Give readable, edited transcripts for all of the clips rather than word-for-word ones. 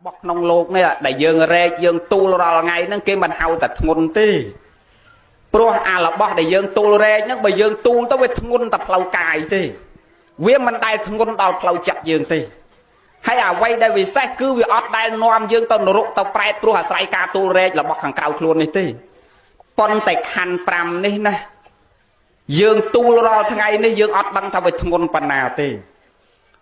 บกนองโลกเนี่ยได้ยืงเรยยืงตูรอไงนั่งเกมันเฮาแต่ทงนตีเพราะอาลบอกได้ยืงตูเรยนั่งไปยืงตูต้องไปทงนแต่เพลากายตีเวียมันได้ทงนตอนเพลาจับยืงตีให้อาไว้ได้วิเศษคือวิออดได้นอมยืงตอนรุกตอนแปรปลัวใส่กาตูเรยเราบอกขังเกาคลวนนี่ตีปนแต่คันปรำนี่นะยืงตูรอทั้งไงนี่ยืงออดบังทำไปทงนปนาตี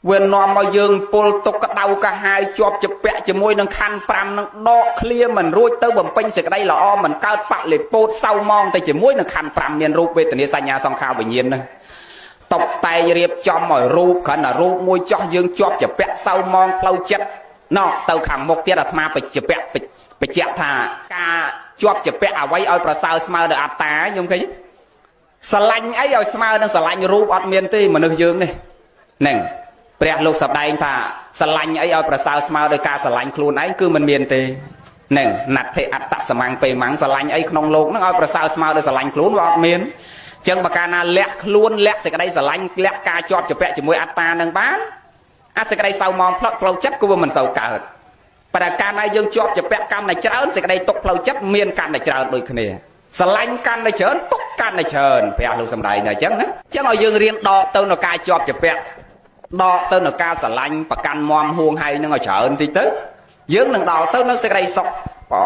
เวนนอมมายืงปูตกกระเดากระหายจอบจะแปะจะมวยนังคันปรำนังดอกเคลียมันรุ่ยเต้าบ่มเป็นเสกได้หล่อมันก้าวปะเลยโปดเศร้ามองแต่จะมวยนังคันปรำเมียนรูปเวทนิสัญญาสองข้าวไปเย็นนะตบไตเรียบจอมหมอยรูปขนาดรูปมวยจ่อยืงจอบจะแปะเศร้ามองเปล่าจัดนอกเต้าขังมกเตี้ยมาไปจะแปะไปเจ็บท่ากาจอบจะแปะเอาไว้เอาประสาวสมาเดออัตตายงคิดสลังไอ้เอาสมาเดอสลังรูปอัดเมียนตีมันนึกยืงนี่หนึ่งเปรียบลูกสับได้ท่าสลังไอ้เอาประสาวสมาโดยการสลังครูนไอ้คือมันเมียนตีหนึ่งนัดเทอัตตะสมังไปมังสลังไอ้ขนมโลกนั่งเอาประสาวสมาโดยสลังครูนว่าเมียนจังประการนั้นเละครูนเละเสกได้สลังเละกาจอบจะแปะจะมวยอัตตาหนึ่งบ้านอาเสกได้เศร้ามองเพราะเราจัดกูว่ามันเศร้าเกิดประการนั้นยังจอบจะแปะกรรมในเจ้าเสกได้ตกเราจัดเมียนกันในเจ้าโดยคะแนนสลังกันในเชิญตกกันในเชิญไปเอาลูกสำได้เนี่ยจังนะจังเอายังเรียนดอกเต้านกายจอบจะแปะดอกเต้นกาสลังประกันมอมห่วงให้นั่งเอาเฉินทีเต้ยืงหนึ่งดอกเต้นนั่งเสกได้ศกปอ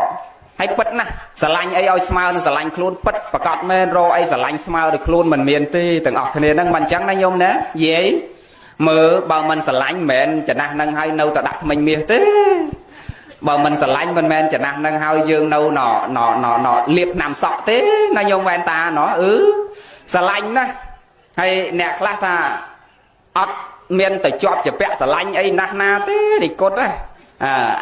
ให้ปิดนะสลังไอ้เอาสมาร์นั่งสลังคลูนปิดประกอบเมนโรไอ้สลังสมาร์ดคลูนมันเมียนตีต่างออกคะแนนนั่งมันจังนายมนะเย่มือบางมันสลังเมนจะนั่งนั่งให้เนาตะดักมันเมียตีบางมันสลังมันเมนจะนั่งนั่งให้ยืงเนาหนอเลียบนำสอกตีนายมแวนตาเนาะสลังนะให้แนกลาตาอดเมียนแต่จอบจะแปะสลังไอ้นักนาเต้ดิกดเลย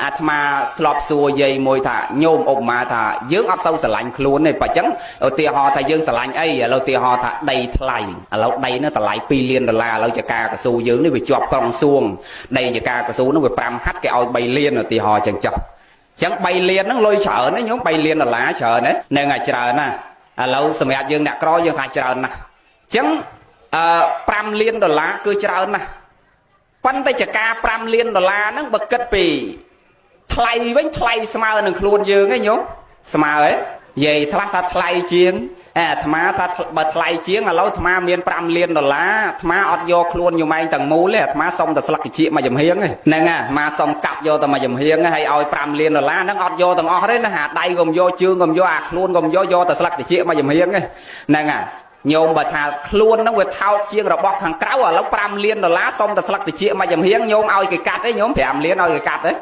อาตมาครอบซัวใหญ่มวยถ่าโยมออกมาถ่ายืงอับเศร้าสลังคล้วนในปัจจังเอาเตียหอถ่ายืงสลังไอ้เราเตียหอถ่าใดทลายเราใดนั่นแต่หลายปีเลียนดอลลาร์เราจะกากระซูยืงนี่ไปจอบกองซวงใดจะกากระซูนั่นไปปรำฮัดแกเอาใบเลียนเอาเตียหอจังจับจังใบเลียนนั่งลอยเฉยนั่นยงใบเลียนดอลลาร์เฉยนั่นในไงเฉยนะเราสมัยยืงนักร้อยยืงหายเฉยนะจังปรำเลียนดอลลาร์คือเฉยนะปันแต่จะกาปรำเลียนดอลลาร์นั่งบักเกิดปีไทยเว้นไทยสมาร์หนึ่งครูนยืงไงโยมสมาร์เอ้ยใหญ่ทลาทัดไทยเชียงธรรมะทัดบัดไทยเชียงเราธรรมะเมียนปรำเลียนดอลลาร์ธรรมะอดโยครูนอยู่ไม่ต่างมูเลยธรรมะส่งแต่สลักกิจมาจำเฮียงไงนั่งอ่ะมาส่งกลับโยแต่มาจำเฮียงให้เอาปรำเลียนดอลลาร์นั่งอดโยต่างออกได้นะฮะได้กมโยจืงกมโยอาครูนกมโยโยแต่สลักกิจมาจำเฮียงไงนั่งอ่ะโยมบัดหาคล้วนนั่งเวทเท้าเชียงเราบอกทางเก้าแล้วปรำเลียนดอลลาร์ส่งแต่สลักกิจมาจำเฮียงโยมเอาไก่กัดได้โยมแผมเลียนเอาไก่กัดได้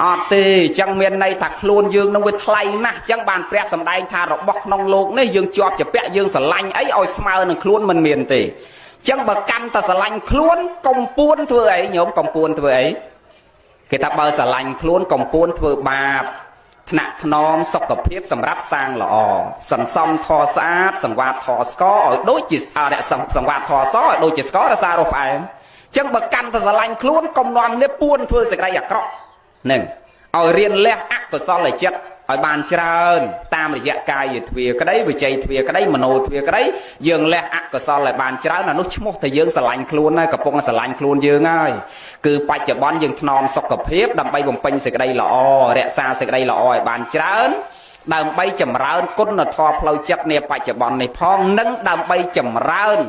อดตีจังเมียนในถักคลูนยืงน้องเวทไลนะจังบานเปรียสำได้ทาเราบอกน้องโลกนี่ยืงจอบจะเปะยืงสลังไอ้เอาสมาร์หนึ่งคลูนมันเมียนตีจังบักกันแต่สลังคลูนกงปูนเถื่อไอ้โยมกงปูนเถื่อไอ้กิตาเบอร์สลังคลูนกงปูนเถื่อบาปถนัดถนอมสกปรกสำรับสร้างหล่อสันซอมทอสะอาดสังวาทอสกอโดยจิตอะไรสังวาทอซ้อโดยจิตสกอระซาโรปไอจังบักกันแต่สลังคลูนกงนอมเนี่ยปูนเถื่อสิ่งใดอยากเกาะหนึ่งเอาเรียนแลกอักตัวซ้อนเลยจัดเอาบานเจริญตามระยะกายทวีก็ได้วิจัยทวีก็ได้มโนทวีก็ได้ยืงแลกอักตัวซ้อนเลยบานเจริญนุชมุกแต่ยืงสลังครูนนะกับพงสลังครูนยืงง่ายคือปัจจุบันยืงนอมสกปรกดำไปบ่มเป็นสิ่งใดหล่อเรศาสิ่งใดหล่อบานเจริญดำไปจำเริญก้นนทอพลอยจัดในปัจจุบันในพ้องนั่งดำไปจำเริญ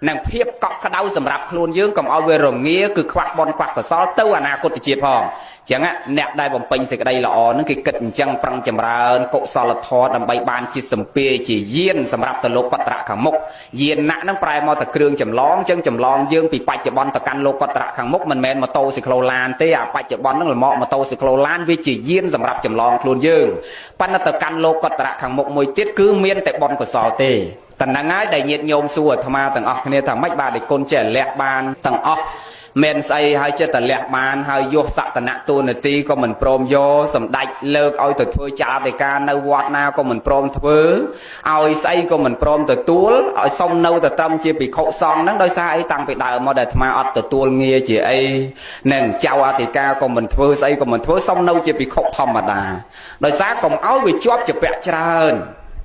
นั่งเพียบเกาะกระเดาสำหรับครูนยืงกับเอาเวรเงี้ยคือควักบอลควักตัวซ้อเต้าอนาคตจีพองจังอ่ะแนบได้บ่มเป็นสิ่งใดหล่อนั่นคือกิจจังปรังจำเริญกุศลทอดำใบบานจิตสมเปียจีเยียนสำหรับตะโลกตระขังมุกเยียนหนักนั่งปลายมอตะเครื่องจำลองจังจำลองยืงปีปัจจุบันตะกันโลกตระขังมุกมันแมนมาโตสิโครลานเตะปัจจุบันนั่งเหมาะมาโตสิโครลานวิจิเยียนสำหรับจำลองครูนยืงปันตะกันโลกตระขังมุกมวยติดคือเมียนแต่บอลกุศลเตแต่นางง่ายได้เงียบโยมสู้ธรรมาต่างออกเนี่ยทำไม่บาดได้คนเจริญแหลกบานต่างออกเมนไซให้เจริญแหลกบานให้โยสัตนะตัวนาทีก็เหมือนโปรมโยสมได้เลิกเอาตัวเพื่อจ่าในการในวัดนาก็เหมือนโปรมเพื่อเอาไซก็เหมือนโปรมตัวตัวเอาส่งเนื้อตัวตั้มเจียปีโคซองนั่งโดยไซตั้งไปดาวมาได้ธรรมาอัดตัวตัวเงียเจียไอหนึ่งเจ้าอาติกาก็เหมือนเพื่อไซก็เหมือนเพื่อส่งเนื้อเจียปีโคธรรมดาโดยไซก็เอาไปจวบจะแปะเจริญ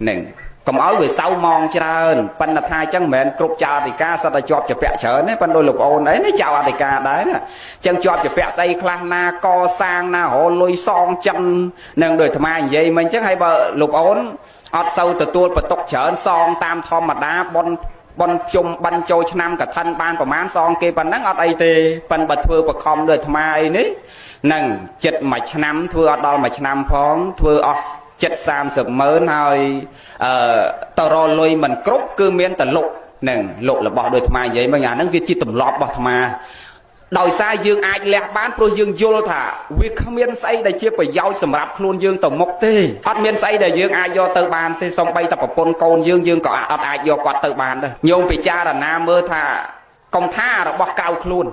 หนึ่ง កុំឲ្យវាសៅมองច្រើនប៉ុន្តែថាអញ្ចឹងមិនមែនគ្រប់ចៅអធិការសិតតែជាប់ជាពាក់ច្រើនទេប៉ុន្តែលោកអូនអីនេះចៅអធិការដែរណាអញ្ចឹងជាប់ជាពាក់ស្អីខ្លះណាកសាងណារលុយសងចិននឹងដូចអាត្មានិយាយមិញអញ្ចឹងហើយបើលោកអូនអត់សូវទទួលបន្ទុកច្រើនសងតាមធម្មតាបនជុំបិណ្ឌចូលឆ្នាំកឋិនបានប្រមាណសងគេប៉ុណ្ណឹងអត់អីទេប៉ុន្តែបើធ្វើបខំដូចអាត្មាអីនេះនឹងចិត្តមួយឆ្នាំធ្វើអត់ដល់មួយឆ្នាំផងធ្វើអស់ចិត្ត30ម៉ឺនហើយតរលុយមិនគ្រប់គឺមានតែលុកនឹងលុករបស់ដូចអាត្មានិយាយមកអាហ្នឹងវាជាទម្លាប់របស់អាត្មាដោយសារយើងអាចលះបានព្រោះយើងយល់ថាវាគ្មានស្អីដែលជាប្រយោជន៍សម្រាប់ខ្លួនយើងទៅមុខទេអត់មានស្អីដែលយើងអាចយកទៅបានទេសូម្បីតែប្រពន្ធកូនយើងក៏អត់អាចយកគាត់ទៅបានដែរញោមពិចារណាមើលថាកុំថារបស់ក្រៅខ្លួន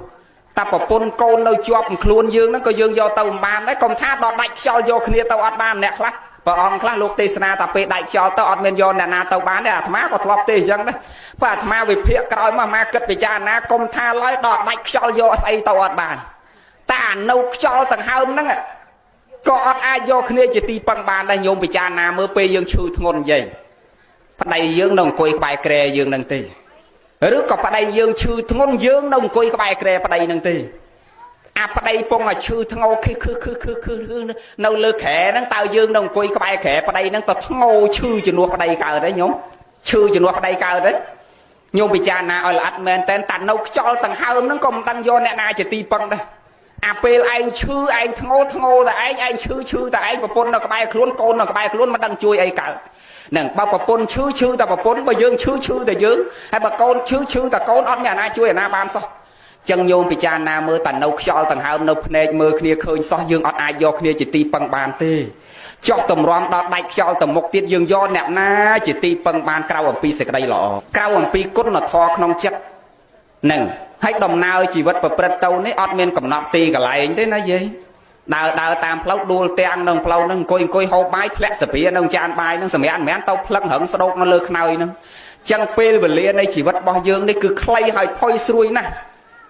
តែប្រពន្ធកូននៅជាប់ខ្លួនយើងហ្នឹងក៏យើងយកទៅមិនបានដែរកុំថាដល់ដាច់ខ្យល់យកគ្នាទៅអត់បានអ្នកខ្លះព្រះអង្គខ្លះលោកទេសនាថាពេលដាច់ខ្យល់ទៅអត់មានយកអ្នកណាទៅបានទេអាត្មាក៏ធ្លាប់ទេអញ្ចឹងដែរព្រោះអាត្មាវិភាគក្រោយមកគិតពិចារណាកុំថាឡើយដល់ដាច់ខ្យល់យកស្អីទៅអត់បានតែអានៅខ្យល់ដង្ហើមហ្នឹងក៏អត់អាចយកគ្នាជាទីពឹងបានដែរញោមពិចារណាមើលពេលយើងឈឺធ្ងន់និយាយប្តីយើងនៅអង្គុយក្បែរក្រែយើងហ្នឹងទេឬក៏ប្តីយើងឈឺធ្ងន់យើងនៅអង្គុយក្បែរក្រែប្តីហ្នឹងទេអាប្តីពងឲ្យឈឺធ្ងោខឹនៅលើក្រែហ្នឹងតើយើងនៅអង្គុយក្បែរក្រែប្តីហ្នឹងទៅធ្ងោឈឺជំនួសប្តីកើតទេញោមឈឺជំនួសប្តីកើតទេញោមពិចារណាឲ្យល្អិតមែនតែននៅខ្យល់ដង្ហើមហ្នឹងក៏មិនដឹងយកអ្នកណាជាទីពឹងដែរអាពេលឯងឈឺឯងធ្ងោតែឯងឈឺតែឯងប្រពន្ធនៅក្បែរខ្លួនកូននៅក្បែរខ្លួនមិនដឹងជួយអីកើតហ្នឹងបើប្រពន្ធឈឺតែប្រពន្ធបើយើងឈឺតែយើងហើយបើកូនឈឺតែកូនអត់មានអាណាជួយអាណាបានសោះចឹងញោមពិចារណាមើលតែនៅខ្យល់ដង្ហើមនៅភ្នែកមើលគ្នាឃើញសោះយើងអត់អាចយកគ្នាជាទីពឹងបានទេចោះតម្រាំដល់ដាច់ខ្យល់ទៅមុខទៀតយើងយកអ្នកណាជាទីពឹងបានក្រៅអំពីសេចក្តីល្អក្រៅអំពីគុណធម៌ក្នុងចិត្តហ្នឹងហើយដំណើរជីវិតប្រព្រឹត្តទៅនេះអត់មានកំណត់ទីកន្លែងទេណាយាយដើរតាមផ្លូវដួលទាំងនឹងផ្លូវហ្នឹងអង្គុយហូបបាយធ្លាក់សាភានឹងចានបាយហ្នឹងសម្រាប់ទៅផ្លឹងរឹងស្ដោកនៅលើខ្នើយហ្នឹងចឹងពេលវេលានៃជីវិតរបស់យើងនេះគឺខ្លីហើយផុយស្រួយណាស់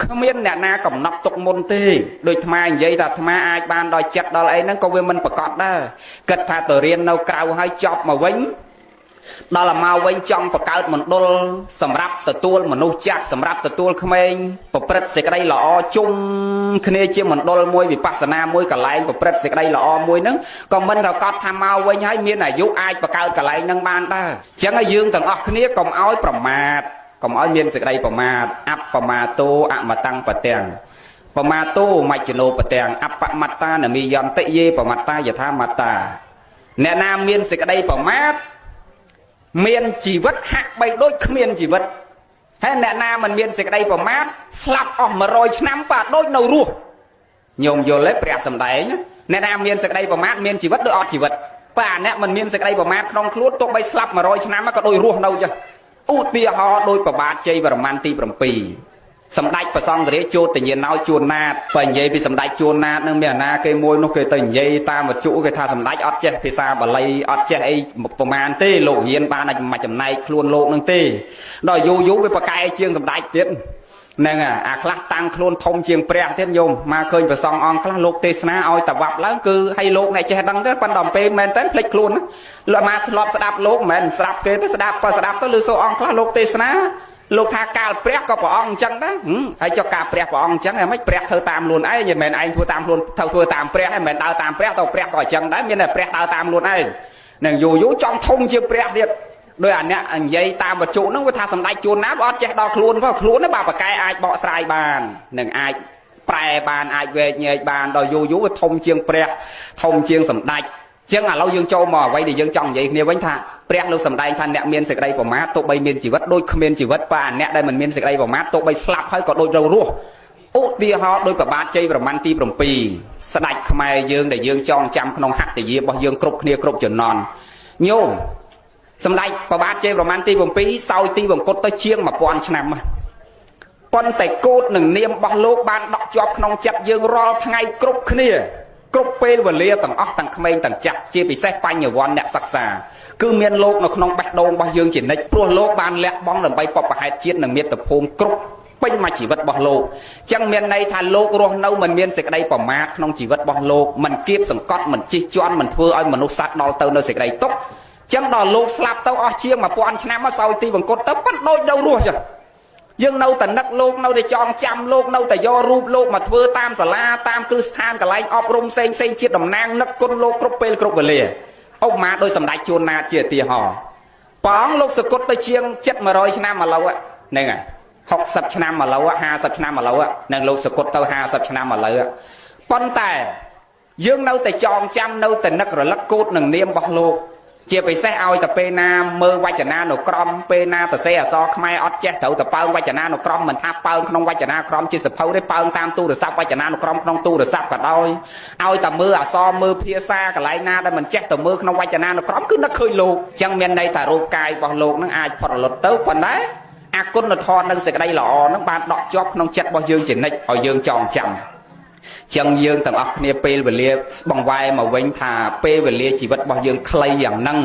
គ្មានអ្នកណាកំណត់ទុកមុនទេដូចអាត្មានិយាយថាអាត្មាអាចបានដល់ចិត្តដល់អីហ្នឹងក៏វាមិនប្រកបដែរគិតថាទៅរៀននៅក្រៅហើយចប់មកវិញដល់មកវិញចង់បង្កើតមណ្ឌលសម្រាប់ទទួលមនុស្សចាស់សម្រាប់ទទួលក្មេងប្រព្រឹត្តសេចក្តីល្អជុំគ្នាជាមណ្ឌលមួយវិបស្សនាមួយកន្លែងប្រព្រឹត្តសេចក្តីល្អមួយហ្នឹងក៏មិនប្រកាសថាមកវិញហើយមានអាយុអាចបង្កើតកន្លែងហ្នឹងបានដែរអញ្ចឹងហើយយើងទាំងអស់គ្នាកុំឲ្យប្រមាទកុំឲ្យមានសេចក្តីប្រមាទអបមាទោអមតੰបទាំងប្រមាទោមជ្ឈនោបទាំងអបមត្តានមីយន្តិយេប្រមត្តាយថាមត្តាអ្នកណាមានសេចក្តីប្រមាទមានជីវិតហាក់បីដូចគ្មានជីវិតហើយអ្នកណាមិនមានសេចក្តីប្រមាទស្លាប់អស់100ឆ្នាំប៉ាដូចនៅរស់ញោមយល់ទេព្រះសម្ដែងអ្នកណាមានសេចក្តីប្រមាទមានជីវិតដូចអត់ជីវិតប៉ាអ្នកមិនមានសេចក្តីប្រមាទក្នុងខ្លួនទោះបីស្លាប់100ឆ្នាំក៏ដូចរស់នៅចឹងឧទាហរណ៍ដោយប្របាទជ័យវរ្ម័នទី7សម្ដេចព្រះសង្ឃរាជជោទញ្ញាណោជួនណាតបើនិយាយពីសម្ដេចជួនណាតនឹងមានអាណាគេមួយនោះគេទៅនិយាយតាមវត្ថុគេថាសម្ដេចអត់ចេះភាសាបាលីអត់ចេះអីប្រមាណទេលោករៀនបានតែមួយចំណែកខ្លួនលោកនឹងទេដល់យូរវាប្រកែកជាងសម្ដេចទៀតហ្នឹងអាខ្លះតាំងខ្លួនធំជាងព្រះទៀតញោមមកឃើញព្រះសង្ឃអង្គខ្លះលោកទេសនាឲ្យតវ៉ាប់ឡើងគឺឲ្យលោកអ្នកចេះដឹងទេប៉ុន្តែដល់ពេលមែនតើភ្លេចខ្លួនលោកមកស្លាប់ស្ដាប់លោកមិនមែនស្ដាប់គេទេស្ដាប់ទៅលើសូរអង្គខ្លះលោកទេសនាលោកថាកាលព្រះក៏ព្រះអង្គអញ្ចឹងដែរហើយចុះការព្រះព្រះអង្គអញ្ចឹងហ៎មិនព្រះធ្វើតាមខ្លួនឯងមិនមែនឯងធ្វើតាមខ្លួនធ្វើតាមព្រះហ្នឹងមិនមែនដើរតាមព្រះទៅព្រះក៏អញ្ចឹងដែរមានតែព្រះដើរតាមខ្លួនឯងនឹងយូរចង់ធំជាងព្រះទៀតដោយអាអ្នកនិយាយតាមវត្ថុហ្នឹងវាថាសម្ដេចជួនណាអត់ចេះដល់ខ្លួនផងខ្លួនហ្នឹងបើប្រកែអាចបកស្រាយបាននឹងអាចប្រែបានអាចវែកញែកបានដល់យូរវាធំជាងព្រះធំជាងសម្ដេចចឹងឥឡូវយើងចូលមកអ្វីដែលយើងចង់និយាយគ្នាវិញថាព្រះលោកសម្ដែងថាអ្នកមានសេចក្តីប្រមាទទោះបីមានជីវិតដូចគ្មានជីវិតប៉ាអ្នកដែលមិនមានសេចក្តីប្រមាទទោះបីស្លាប់ហើយក៏ដូចរស់ឧទាហរណ៍ដោយប្របាទជ័យវរ្ម័នទី7ស្ដេចខ្មែរយើងដែលយើងចងចាំក្នុងហត្ថយារបស់យើងគ្រប់គ្នាគ្រប់ជំនាន់ញោមសម្ដេចប្របាទជ័យវរ្ម័នទី7សោយទីវង្គតទៅជាង1000ឆ្នាំប៉ុន្តែកូដនឹងនាមរបស់លោកបានដក់ជាប់ក្នុងចិត្តយើងរាល់ថ្ងៃគ្រប់គ្នាគ្រប់ពេលវេលាទាំងអស់ទាំងក្មេងទាំងចាស់ជាពិសេសបញ្ញវន្តអ្នកសិក្សាគឺមានលោកនៅក្នុងបេះដូងរបស់យើងជានិច្ចព្រោះលោកបានលះបង់ដើម្បីបព្វហេតុជាតិនិងមាតុភូមិគ្រប់ពេញមួយជីវិតរបស់លោកអញ្ចឹងមានន័យថាលោករស់នៅមិនមានសេចក្តីប្រមាទក្នុងជីវិតរបស់លោកមិនគៀបសង្កត់មិនជិះជាន់មិនធ្វើឲ្យមនុស្សសត្វដល់ទៅនៅសេចក្តីទុក្ខ ចឹងដល់លោកស្លាប់ទៅអស់ជាង1000ឆ្នាំមកសោយទីបង្គត់ទៅប៉ិនដូចនៅរស់ចឹងយើងនៅតែនឹកលោកនៅតែចងចាំលោកនៅតែយករូបលោកមកធ្វើតាមសាលាតាមគ្រឹះស្ថានកន្លែងអប់រំផ្សេងជាតិតំណាងនឹកគុណលោកគ្រប់ពេលគ្រប់វេលាឧបមាដោយសម្ដេចជួនណាតជាឧទាហរណ៍ព្រះអង្គលោកសគត់ទៅជាង700ឆ្នាំមកឡូវហ្នឹងហើយ60ឆ្នាំមកឡូវ50ឆ្នាំមកឡូវនឹងលោកសគត់ទៅ50ឆ្នាំមកឡូវប៉ុន្តែយើងនៅតែចងចាំនៅតែនឹករលឹកកូដនឹងនាមរបស់លោកជាពិសេសឲ្យតែពេលណាមើលវចនានុក្រមពេលណាទៅសេអសរខ្មែរអត់ចេះត្រូវតែប៉ើងវចនានុក្រមមិនថាប៉ើងក្នុងវចនានុក្រមជាសភៅទេប៉ើងតាមទូរស័ព្ទវចនានុក្រមក្នុងទូរស័ព្ទក៏ដោយឲ្យតែមើលអសរមើលភាសាកន្លែងណាដែលមិនចេះទៅមើលក្នុងវចនានុក្រមគឺនឹកឃើញលោកអញ្ចឹងមានន័យថារូបកាយរបស់លោកនឹងអាចផុតរលត់ទៅប៉ុន្តែអគុណធម៌និងសេចក្តីល្អនឹងបានដកជាប់ក្នុងចិត្តរបស់យើងជានិច្ចឲ្យយើងចងចាំចឹងយើងទាំងអស់គ្នាពេលវេលាបង្វែរមកវិញថាពេលវេលាជីវិតរបស់យើងខ្លីយ៉ាងហ្នឹង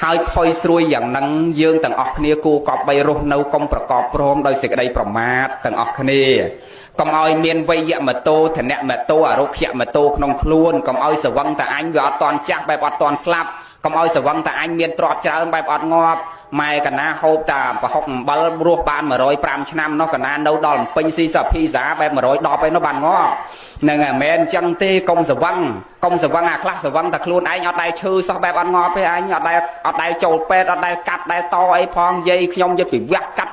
ហើយផុយស្រួយយ៉ាងហ្នឹងយើងទាំងអស់គ្នាគួរកប់បីរស់នៅកុំប្រកបព្រមដោយសេចក្តីប្រមាទទាំងអស់គ្នាកុំឲ្យមានវៃយមតោធនមតោអរុក្ខមតោក្នុងខ្លួនកុំឲ្យសវឹងតែអញវាអត់តន់ចាស់បែបអត់តន់ស្លាប់កុំឲ្យសវឹងតែអញមានទ្រព្យច្រើនបែបអត់ងាប់ម៉ែកណាហូបតាប្រហុកអំបិលរស់បាន105ឆ្នាំនោះកណានៅដល់ពេញស៊ីសាភីសាបែប110ឯនោះបានងាប់ហ្នឹងហើយមិនអញ្ចឹងទេកុំសវឹងអាខ្លះសវឹងតែខ្លួនឯងអត់ដែរឈឺសោះបែបអត់ងាប់ទេអញអត់ដែរចូលពេទ្យអត់ដែរកាត់ដែរតអីផងយាយខ្ញុំយកពីវះកាត់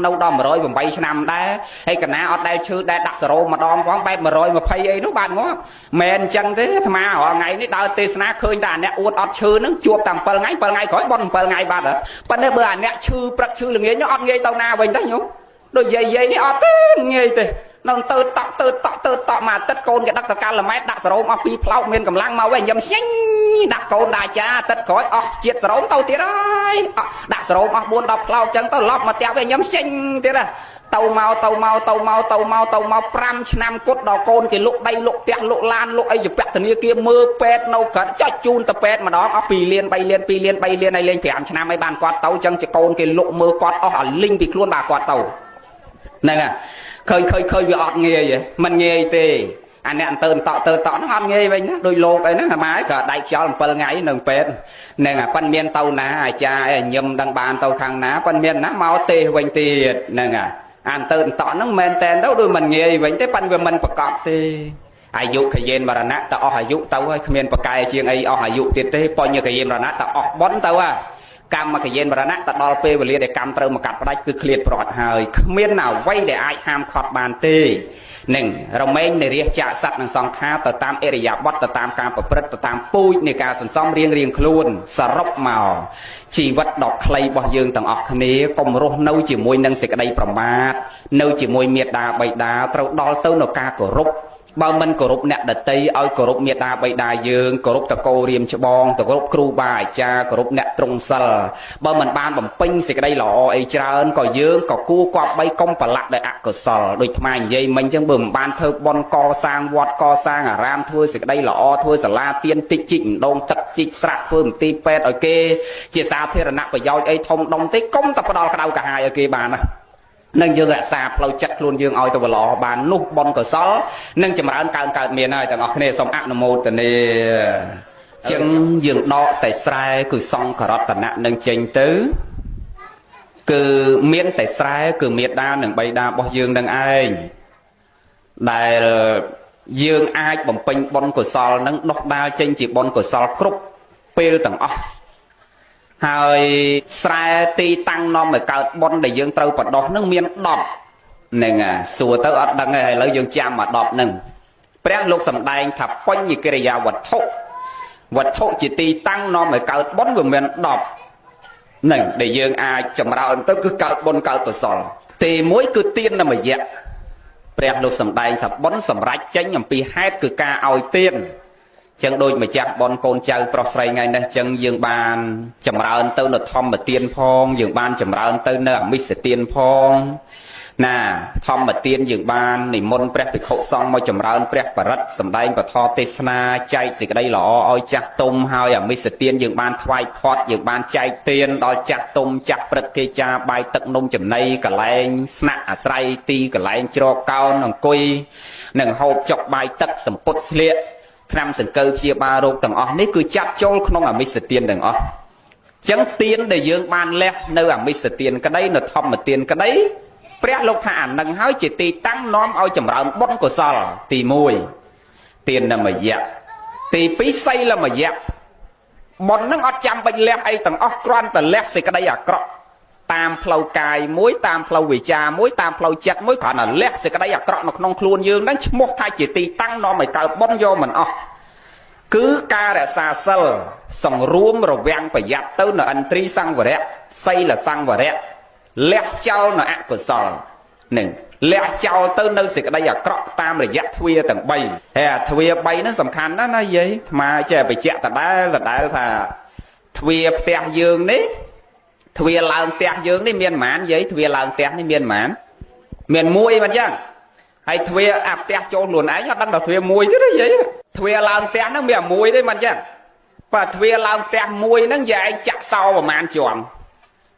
នៅដល់108ឆ្នាំដែរហើយកណាអត់ដែរឈឺដែរដាក់សេរ៉ូម្ដងផងបែប120អីនោះបានងាប់មិនអញ្ចឹងទេអាត្មារាល់ថ្ងៃនេះដើរទេសនាឃើញតែអ្នកអួតអត់ឈឺហ្នឹងជួបតែ7ថ្ងៃក្រោយបន់7ថ្ងៃបាត់ហ៎ប៉ុន្តែបើអាអ្នកឈឺព្រឹកឈឺល្ងាចនោះអត់ងាយទៅណាវិញទេញោមដូចយាយនេះអត់ទេងាយទេនៅទៅតក់មួយអាទិត្យកូនគេដឹកទៅកាឡម៉ែតដាក់សរោមអស់2ផ្លោកមានកម្លាំងមកវិញញ៉ាំស្ញេញដាក់កូនដាក់ចាអាទិត្យក្រោយអស់ជាតិសរោមទៅទៀតហើយដាក់សរោមអស់4 10ផ្លោកចឹងទៅឡប់មកផ្ទះវិញញ៉ាំស្ញេញទៀតហ៎ទៅមក5ឆ្នាំគត់ដល់កូនគេលុកដីលុកផ្ទះលុកឡានលុកអីជាពាក់ធនាគារមើលពេទ្យនៅក្រៅចុចជូនទៅពេទ្យម្ដងអស់2លាន3លាន2លាន3លានហើយលេង5ឆ្នាំហើយបានគាត់ទៅចឹងជាកូនគេលុកមើលគាត់អស់អាលីងពីខ្លួនបាទគាត់ទៅហ្នឹងហើយឃើញវាអត់ងាយមិនងាយទេអាអ្នកទៅតក់ហ្នឹងអត់ងាយវិញណាដោយលោកអីហ្នឹងអាម៉ាយក៏ដៃខ្យល់7ថ្ងៃនៅពេទ្យហ្នឹងអាប៉ិនមានទៅណាអាចារ្យអីញឹមដឹងបានទៅខាងណាប៉ិនមានណាមកទេវិញទៀតហ្នឹងអានទៅតក់ហ្នឹងមែនតែនទៅដូចមិនងាយវិញទេប៉ិនវាមិនប្រកបទេអាយុខយេនមរណៈតអស់អាយុទៅហើយគ្មានប្រកែជាងអីអស់អាយុទៀតទេបញ្ញខយេនមរណៈតអស់បន់ទៅកម្មខយេនមរណៈទៅដល់ពេលវេលាដែលកម្មត្រូវមកកាត់ផ្ដាច់គឺឃ្លាតប្រត់ហើយគ្មានអ្វីដែលអាចហាមឃាត់បានទេនឹងរមែងនៃរាជចាក់សត្វនិងសង្ខារទៅតាមអរិយាបថទៅតាមការប្រព្រឹត្តទៅតាមពូជនៃការសន្សំរៀងខ្លួនសរុបមកជីវិតដ៏ខ្លីរបស់យើងទាំងអស់គ្នាកុំរស់នៅជាមួយនឹងសេចក្តីប្រមាទនៅជាមួយមេត្តាបិតាត្រូវដល់ទៅនៅការគោរពបើមិនគោរពអ្នកដតីឲ្យគោរពមេត្តាបិតាយើងគោរពតកោរៀមច្បងទៅគោរពគ្រូបាអាចារ្យគោរពអ្នកទ្រង់សិលបើមិនបានបំពេញសេចក្តីល្អអីច្រើនក៏យើងក៏គួរគប្បីកុំប្រឡាក់ដោយអកុសលដូចថ្មនិយាយមិញអញ្ចឹងបើមិនបានធ្វើបុណ្យកសាងវត្តកសាងអារាមធ្វើសេចក្តីល្អធ្វើសាលាទានតិចជីកដងទឹកជីកស្រះធ្វើមន្ទីរពេទ្យឲ្យគេជាសាធារណៈប្រយោជន៍អីធំដុំទេកុំតែផ្ដាល់ក្តៅកាហាយឲ្យគេបានណានឹងយើងរក្សាផ្លូវចិត្តខ្លួនយើងឲ្យទៅល្អបាននោះបុណ្យកុសលនឹងចម្រើនកើតមានហើយទាំងអស់គ្នាសូមអនុមោទនាជាងយើងដកតែស្រែគឺសង្ឃរតនៈនឹងចេញទៅគឺមានតែស្រែគឺមេត្តានិងបិតារបស់យើងនឹងឯងដែលយើងអាចបំពេញបុណ្យកុសលនឹងដុះដាលចេញជាបុណ្យកុសលគ្រប់ពេលទាំងអស់ហើយស្រែទីតាំងនាំឲ្យកើតបុណ្យដែលយើងត្រូវបដោះនឹងមាន10ហ្នឹងសួរទៅអត់ដឹងទេឥឡូវយើងចាំមក10ហ្នឹងព្រះលោកសម្ដែងថាបញ្ញកិរិយាវត្ថុជាទីតាំងនាំឲ្យកើតបុណ្យវាមាន10ហ្នឹងដែលយើងអាចចម្រើនទៅគឺកើតបុណ្យកើតកុសលទី1គឺទាននមយៈព្រះលោកសម្ដែងថាបុណ្យសម្រេចចេញអំពីហេតុគឺការឲ្យទានចឹងដូចម្ចាស់បនកូនចៅប្រុសស្រីថ្ងៃនេះចឹងយើងបានចម្រើនទៅនៅធម្មទានផងយើងបានចម្រើនទៅនៅអមិសទានផងណាធម្មទានយើងបាននិមន្តព្រះភិក្ខុសង្ឃមកចម្រើនព្រះបរិត្តសម្ដែងពធទេសនាចែកសេចក្តីល្អឲ្យចាស់ទុំហើយអមិសទានយើងបានថ្វាយផាត់យើងបានចែកទានដល់ចាស់ទុំចាស់ព្រឹទ្ធាចារ្យបាយទឹកនំចំណីកលែងស្នាក់អាស្រ័យទីកលែងជ្រកកោនអង្គុយនឹងហូបចុកបាយទឹកសម្ពុតស្លៀក ថ្នាំសង្កូវព្យាបាលរោគទាំងអស់នេះគឺចាត់ចូលក្នុងអមិសទានទាំងអស់ចឹងទានដែលយើងបានលះនៅអមិសទានក្តីនៅធម្មទានក្តីព្រះលោកថាអានឹងហើយជាទីតាំងនាំឲ្យចម្រើនបុណ្យកុសលទី1ទានមយៈទី2សីលមយៈបុណ្យនឹងអត់ចាំបាច់លះអីទាំងអស់គ្រាន់តែលះសេចក្តីអាក្រក់តាមផ្លូវកាយមួយតាមផ្លូវវិជ្ជាមួយតាមផ្លូវចិត្តមួយគ្រាន់តែលះសេចក្តីអាក្រក់នៅក្នុងខ្លួនយើងនឹងឈ្មោះថាជាទីតាំងនាំឲ្យកើតបុណ្យយកមិនអស់គឺការរក្សាសិលសង្រួមរវាងប្រយ័ត្នទៅនៅឥន្ទ្រីសង្វរៈសីលសង្វរៈលះចោលនៅអកុសលនឹងលះចោលទៅនៅសេចក្តីអាក្រក់តាមរយៈទ្វារទាំង3ហើយអាទ្វារ3ហ្នឹងសំខាន់ណាស់ណាយាយអាត្មាចេះបញ្ជាក់ដដែលថាទ្វារផ្ទះយើងនេះទ្វារឡើងផ្ទះយើងនេះមានប៉ុន្មានយាយទ្វារឡើងផ្ទះនេះមានប៉ុន្មានមានមួយមិនចឹងហើយទ្វារអាផ្ទះចូលខ្លួនឯងអត់ដឹងដល់ទ្វារមួយទេណាយាយទ្វារឡើងផ្ទះហ្នឹងមានមួយទេមិនចឹងបើទ្វារឡើងផ្ទះមួយហ្នឹងយាយចាក់សោប្រហែលជាន់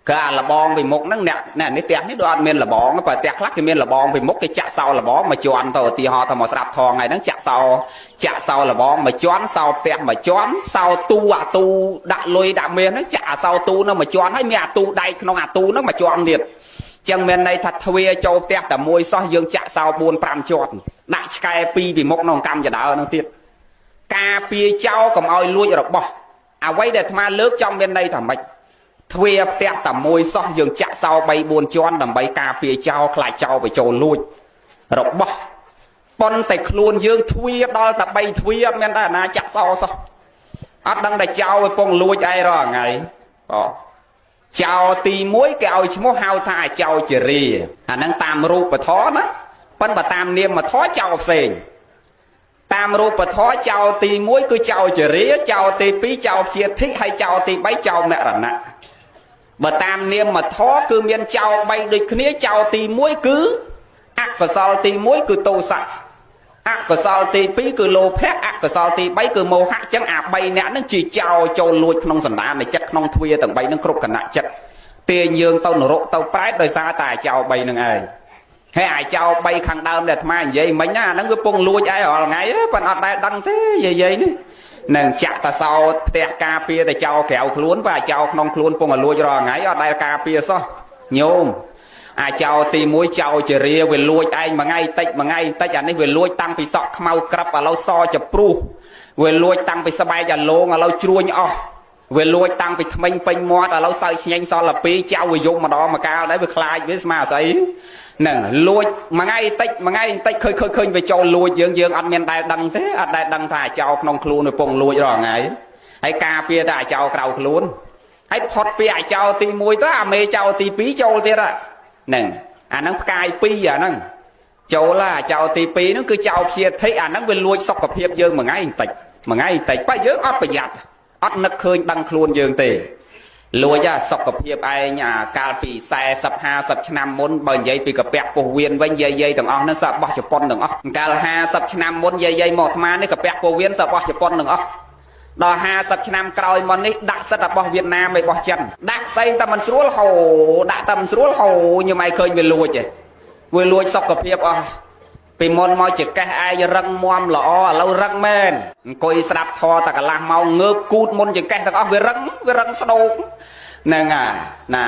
ក៏អាលបងពីមុខហ្នឹងអ្នកនេះផ្ទះនេះដូចអត់មានលបងបើផ្ទះខ្លះគេមានលបងពីមុខគេចាក់សោលបងមួយជាន់ទៅឧទាហរណ៍ថាមកស្ដាប់ថងថ្ងៃហ្នឹងចាក់សោលបងមួយជាន់សោផ្ទះមួយជាន់សោទូអាទូដាក់លុយដាក់មាសហ្នឹងចាក់អាសោទូហ្នឹងមួយជាន់ហើយមានអាទូដៃក្នុងអាទូហ្នឹងមួយជាន់ទៀតចឹងមានន័យថាទ្វារចូលផ្ទះតែមួយសោះយើងចាក់សោ4 5ជាន់ដាក់ឆ្កែ2ពីមុខក្នុងកម្មចដើហ្នឹងទៀតការពារចោលកុំឲ្យលួចរបស់អ្វីដែលអាត្មាលើកចង់មានន័យថាម៉េចទ្វារផ្ទះតែមួយសោះយើងចាក់សោ3 4ជាន់ដើម្បីការពារចោលខ្លាចចោលไปចូលលួចរបស់ប៉ុន្តែខ្លួនយើងទ្វារដល់តែ3ទ្វារអត់មានតែអាណាចាក់សោសោះអត់ដឹងតែចោលឲ្យពងលួចអីរាល់ថ្ងៃចោលទី1គេឲ្យឈ្មោះហៅថាចោលជរាអាហ្នឹងតាមរូបធម៌ណាប៉ុន្តែតាមនាមធម៌ចោលផ្សេងតាមរូបធម៌ចោលទី1គឺចោលជរាចោលទី2ចោលព្យាធិហើយចោលទី3ចោលមរណៈបើតាមនាមធម៌គឺមានចោល3ដូចគ្នាចោលទី1គឺអកុសលទី1គឺទោសៈអកុសលទី2គឺលោភៈអកុសលទី3គឺមោហៈអញ្ចឹងអា3អ្នកហ្នឹងជាចោលចូលលួចក្នុងសន្តាននៃចិត្តក្នុងទ្វារទាំង3ហ្នឹងគ្រប់គណៈចិត្តទាញយើងទៅនរកទៅប្រែតដោយសារតែចោល3ហ្នឹងឯងហើយអាចោល3ខាងដើមដែលអាត្មានិយាយមិញណាអាហ្នឹងវាពងលួចឯរាល់ថ្ងៃប៉ុន្តែអត់ដែលដឹងទេយាយនេះនឹងចាក់តសោផ្ទះការពារតែចោលក្រៅខ្លួនបើចោលក្នុងខ្លួនពងលួចរាល់ថ្ងៃអត់ដែលការពារសោះញោមអាចោលទី1ចោលជរាវាលួចឯងមួយថ្ងៃតិចអានេះវាលួចតាំងពីសក់ខ្មៅក្រឹបឥឡូវសចព្រុះវាលួចតាំងពីស្បែកអាលងឥឡូវជ្រួញអស់វាលួចតាំងពីថ្មិញពេញមាត់ឥឡូវសើចឆ្ញេញសល់2ចៅវាយំម្ដងម្កាលដែរវាខ្លាចវាស្មារតីនឹងលួចមួយថ្ងៃតិចឃើញវាចូលលួចយើងអត់មានដែលដឹងទេអត់ដែលដឹងថាអាចោលក្នុងខ្លួនវាពងលួចរាល់ថ្ងៃហើយការពារតែអាចោលក្រៅខ្លួនហើយផុតពីអាចោលទី1ទៅអាមេចោលទី2ចូលទៀតហ្នឹងអាហ្នឹងផ្កាយ2អាហ្នឹងចូលអាចោលទី2ហ្នឹងគឺចោលព្យាធិអាហ្នឹងវាលួចសុខភាពយើងមួយថ្ងៃបន្តិចបើយើងអត់ប្រយ័ត្នអត់នឹកឃើញដឹងខ្លួនយើងទេលួចសុខភាពឯងកាលពី40 50ឆ្នាំមុនបើនិយាយពីកាពះពោះវៀនវិញយាយទាំងអស់ហ្នឹងសបោះជប៉ុនទាំងអស់កាល50ឆ្នាំមុនយាយមកអាត្មានេះកាពះពោះវៀនសបោះជប៉ុនទាំងអស់ដល់50ឆ្នាំក្រោយមកនេះដាក់សិតរបស់វៀតណាមឯរបស់ចិនដាក់ស្អីតែមិនស្រួលហូដាក់តែមិនស្រួលហូញ៉ឹមឯងឃើញវាលួចឯងវាលួចសុខភាពអស់ពីមុនមកជាកេះឯងរឹងមាំល្អឥឡូវរឹងមែនអង្គុយស្ដាប់ធម៌តែកន្លះម៉ោងងើបគូតមុនជាកេះទាំងអស់វារឹងស្ដោកហ្នឹងណា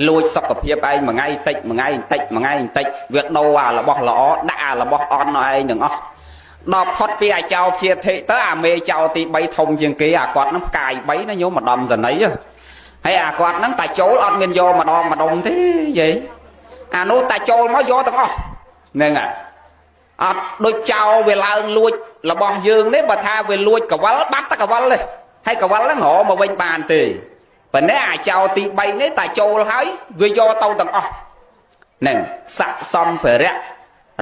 លួចសុខភាពឯងមួយថ្ងៃតិចវាដូរអារបស់ល្អដាក់អារបស់អន់ឲ្យឯងទាំងអស់ដល់ផុតពីអាចោព្យាធិទៅអាមេចោទី3ធំជាងគេអាគាត់ហ្នឹងផ្កាយ3ណាញោមម្ដំសនីហើយអាគាត់ហ្នឹងតែចូលអត់មានយកម្ដងទេយាយអានោះតែចូលមកយកទាំងអស់ហ្នឹងអត់ដូចចោលវាឡើងលួចរបស់យើងនេះបើថាវាលួចកវលបាត់តែកវលទេហើយកវលហ្នឹងរកមកវិញបានទេប៉ុន្តែអាចោលទី3នេះតែចូលហើយវាយកទៅទាំងអស់ហ្នឹងស័កសំភរៈ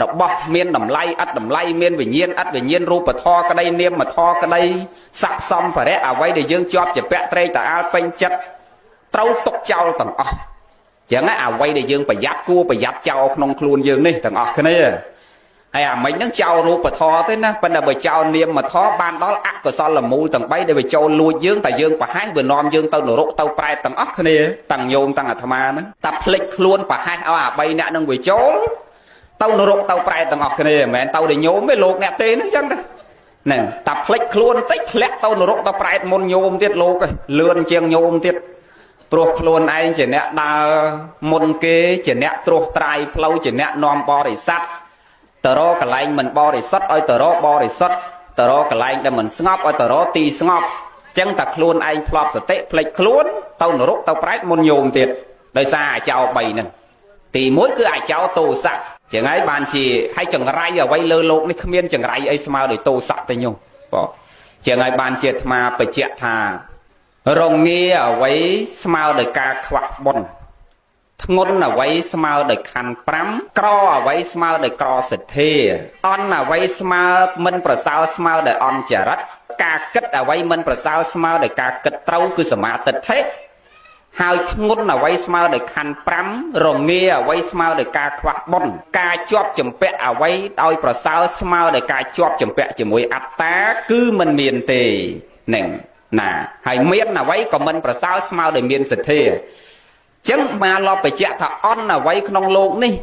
របស់មានតម្លៃអត់តម្លៃមានវិញ្ញាណអត់វិញ្ញាណរូបធម៌ក្តីនាមធម៌ក្តីស័កសំភរៈអ្វីដែលយើងជាប់ជាពាក់ត្រេកតាអាលពេញចិត្តត្រូវទុកចោលទាំងអស់ចឹងអ្វីដែលយើងប្រយ័ត្នគួរប្រយ័ត្នចោលក្នុងខ្លួនយើងនេះទាំងអស់គ្នាហើយអាមិញហ្នឹងចោលរូបធម៌ទេណាប៉ុន្តែបើចោលនាមធម៌បានដល់អកុសលមូលទាំង3ដែលវាចូលលួចយើងតែយើងប្រហែសវានាំយើងទៅនរកទៅប្រែតទាំងអស់គ្នាទាំងញោមទាំងអាត្មាហ្នឹងតែភ្លេចខ្លួនប្រហែសឲ្យអា3អ្នកហ្នឹងវាចូលទៅនរកទៅប្រែតទាំងអស់គ្នាមិនមែនទៅតែញោមទេលោកអ្នកទេហ្នឹងចឹងណា ហ្នឹងតាផ្លិចខ្លួនតិចធ្លាក់ទៅនរកទៅប្រែតមុនញោមទៀតលោកឯងលឿនជាងញោមទៀតព្រោះខ្លួនឯងជាអ្នកដើរមុនគេជាអ្នកត្រួសត្រាយផ្លូវជាអ្នកនាំបរិស័ទទៅរកកន្លែងមិនបរិសុទ្ធឲ្យទៅរកបរិសុទ្ធទៅរកកន្លែងដែលមិនស្ងប់ឲ្យទៅរកទីស្ងប់អញ្ចឹងតែខ្លួនឯងផ្លត់សតិផ្លិចខ្លួនទៅនរកទៅប្រែតមុនញោមទៀតដោយសារអាចោ3ហ្នឹងទី1គឺអាចោទោសៈចឹងហើយបានជាឲ្យចង្រៃអ្វីលើលោកនេះគ្មានចង្រៃអីស្មើដោយទោសៈទេញោមបងចឹងហើយបានជាអាត្មាបញ្ជាក់ថារងាអ្វីស្មើដោយការខ្វះបុណ្យធ្ងន់អ្វីស្មើដោយខណ្ឌ5ក្រអ្វីស្មើដោយក្រសទ្ធាអន់អ្វីស្មើមិនប្រសើរស្មើដោយអន់ចរិតការគិតអ្វីមិនប្រសើរស្មើដោយការគិតត្រូវគឺសមាទិដ្ឋិហើយធ្ងន់អ្វីស្មើដោយខណ្ឌ5រងាអ្វីស្មើដោយការខ្វះបុណ្យការជាប់ចម្ពាក់អ្វីដោយប្រសើរស្មើដោយការជាប់ចម្ពាក់ជាមួយអត្តាគឺមិនមានទេនឹងណាហើយមានអ្វីក៏មិនប្រសើរស្មើដោយមានសទ្ធាចឹងមកលបបញ្ជាក់ថាអន់អ្វីក្នុងโลกនេះ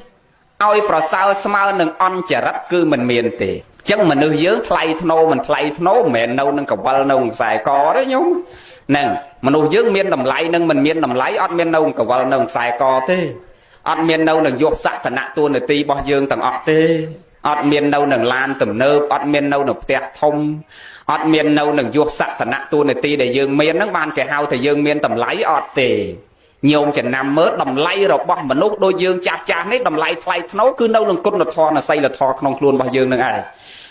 ឲ្យប្រសើរស្មើនឹងអន់ចរិតគឺមិនមានទេចឹងមនុស្សយើងថ្លៃធ្នូមិនថ្លៃធ្នូមិនមែននៅនឹងកវលនៅខ្សែកទេញោមហ្នឹងមនុស្សយើងមានតម្លៃនឹងមិនមានតម្លៃអត់មាននៅកវលនៅខ្សែកទេអត់មាននៅនឹងយកសក្ខណៈតួនាទីរបស់យើងទាំងអស់ទេអត់មាននៅនឹងឡានទំនើបអត់មាននៅនឹងផ្ទះធំអត់មាននៅនឹងយកសក្ខណៈតួនាទីដែលយើងមានហ្នឹងបានគេហៅថាយើងមានតម្លៃអត់ទេញោមចំណាំមើលតម្លៃរបស់មនុស្សដូចយើងចាស់ចាស់នេះតម្លៃថ្លៃថ្នូរគឺនៅនឹងគុណធម៌និងសីលធម៌ក្នុងខ្លួនរបស់យើងនឹងឯង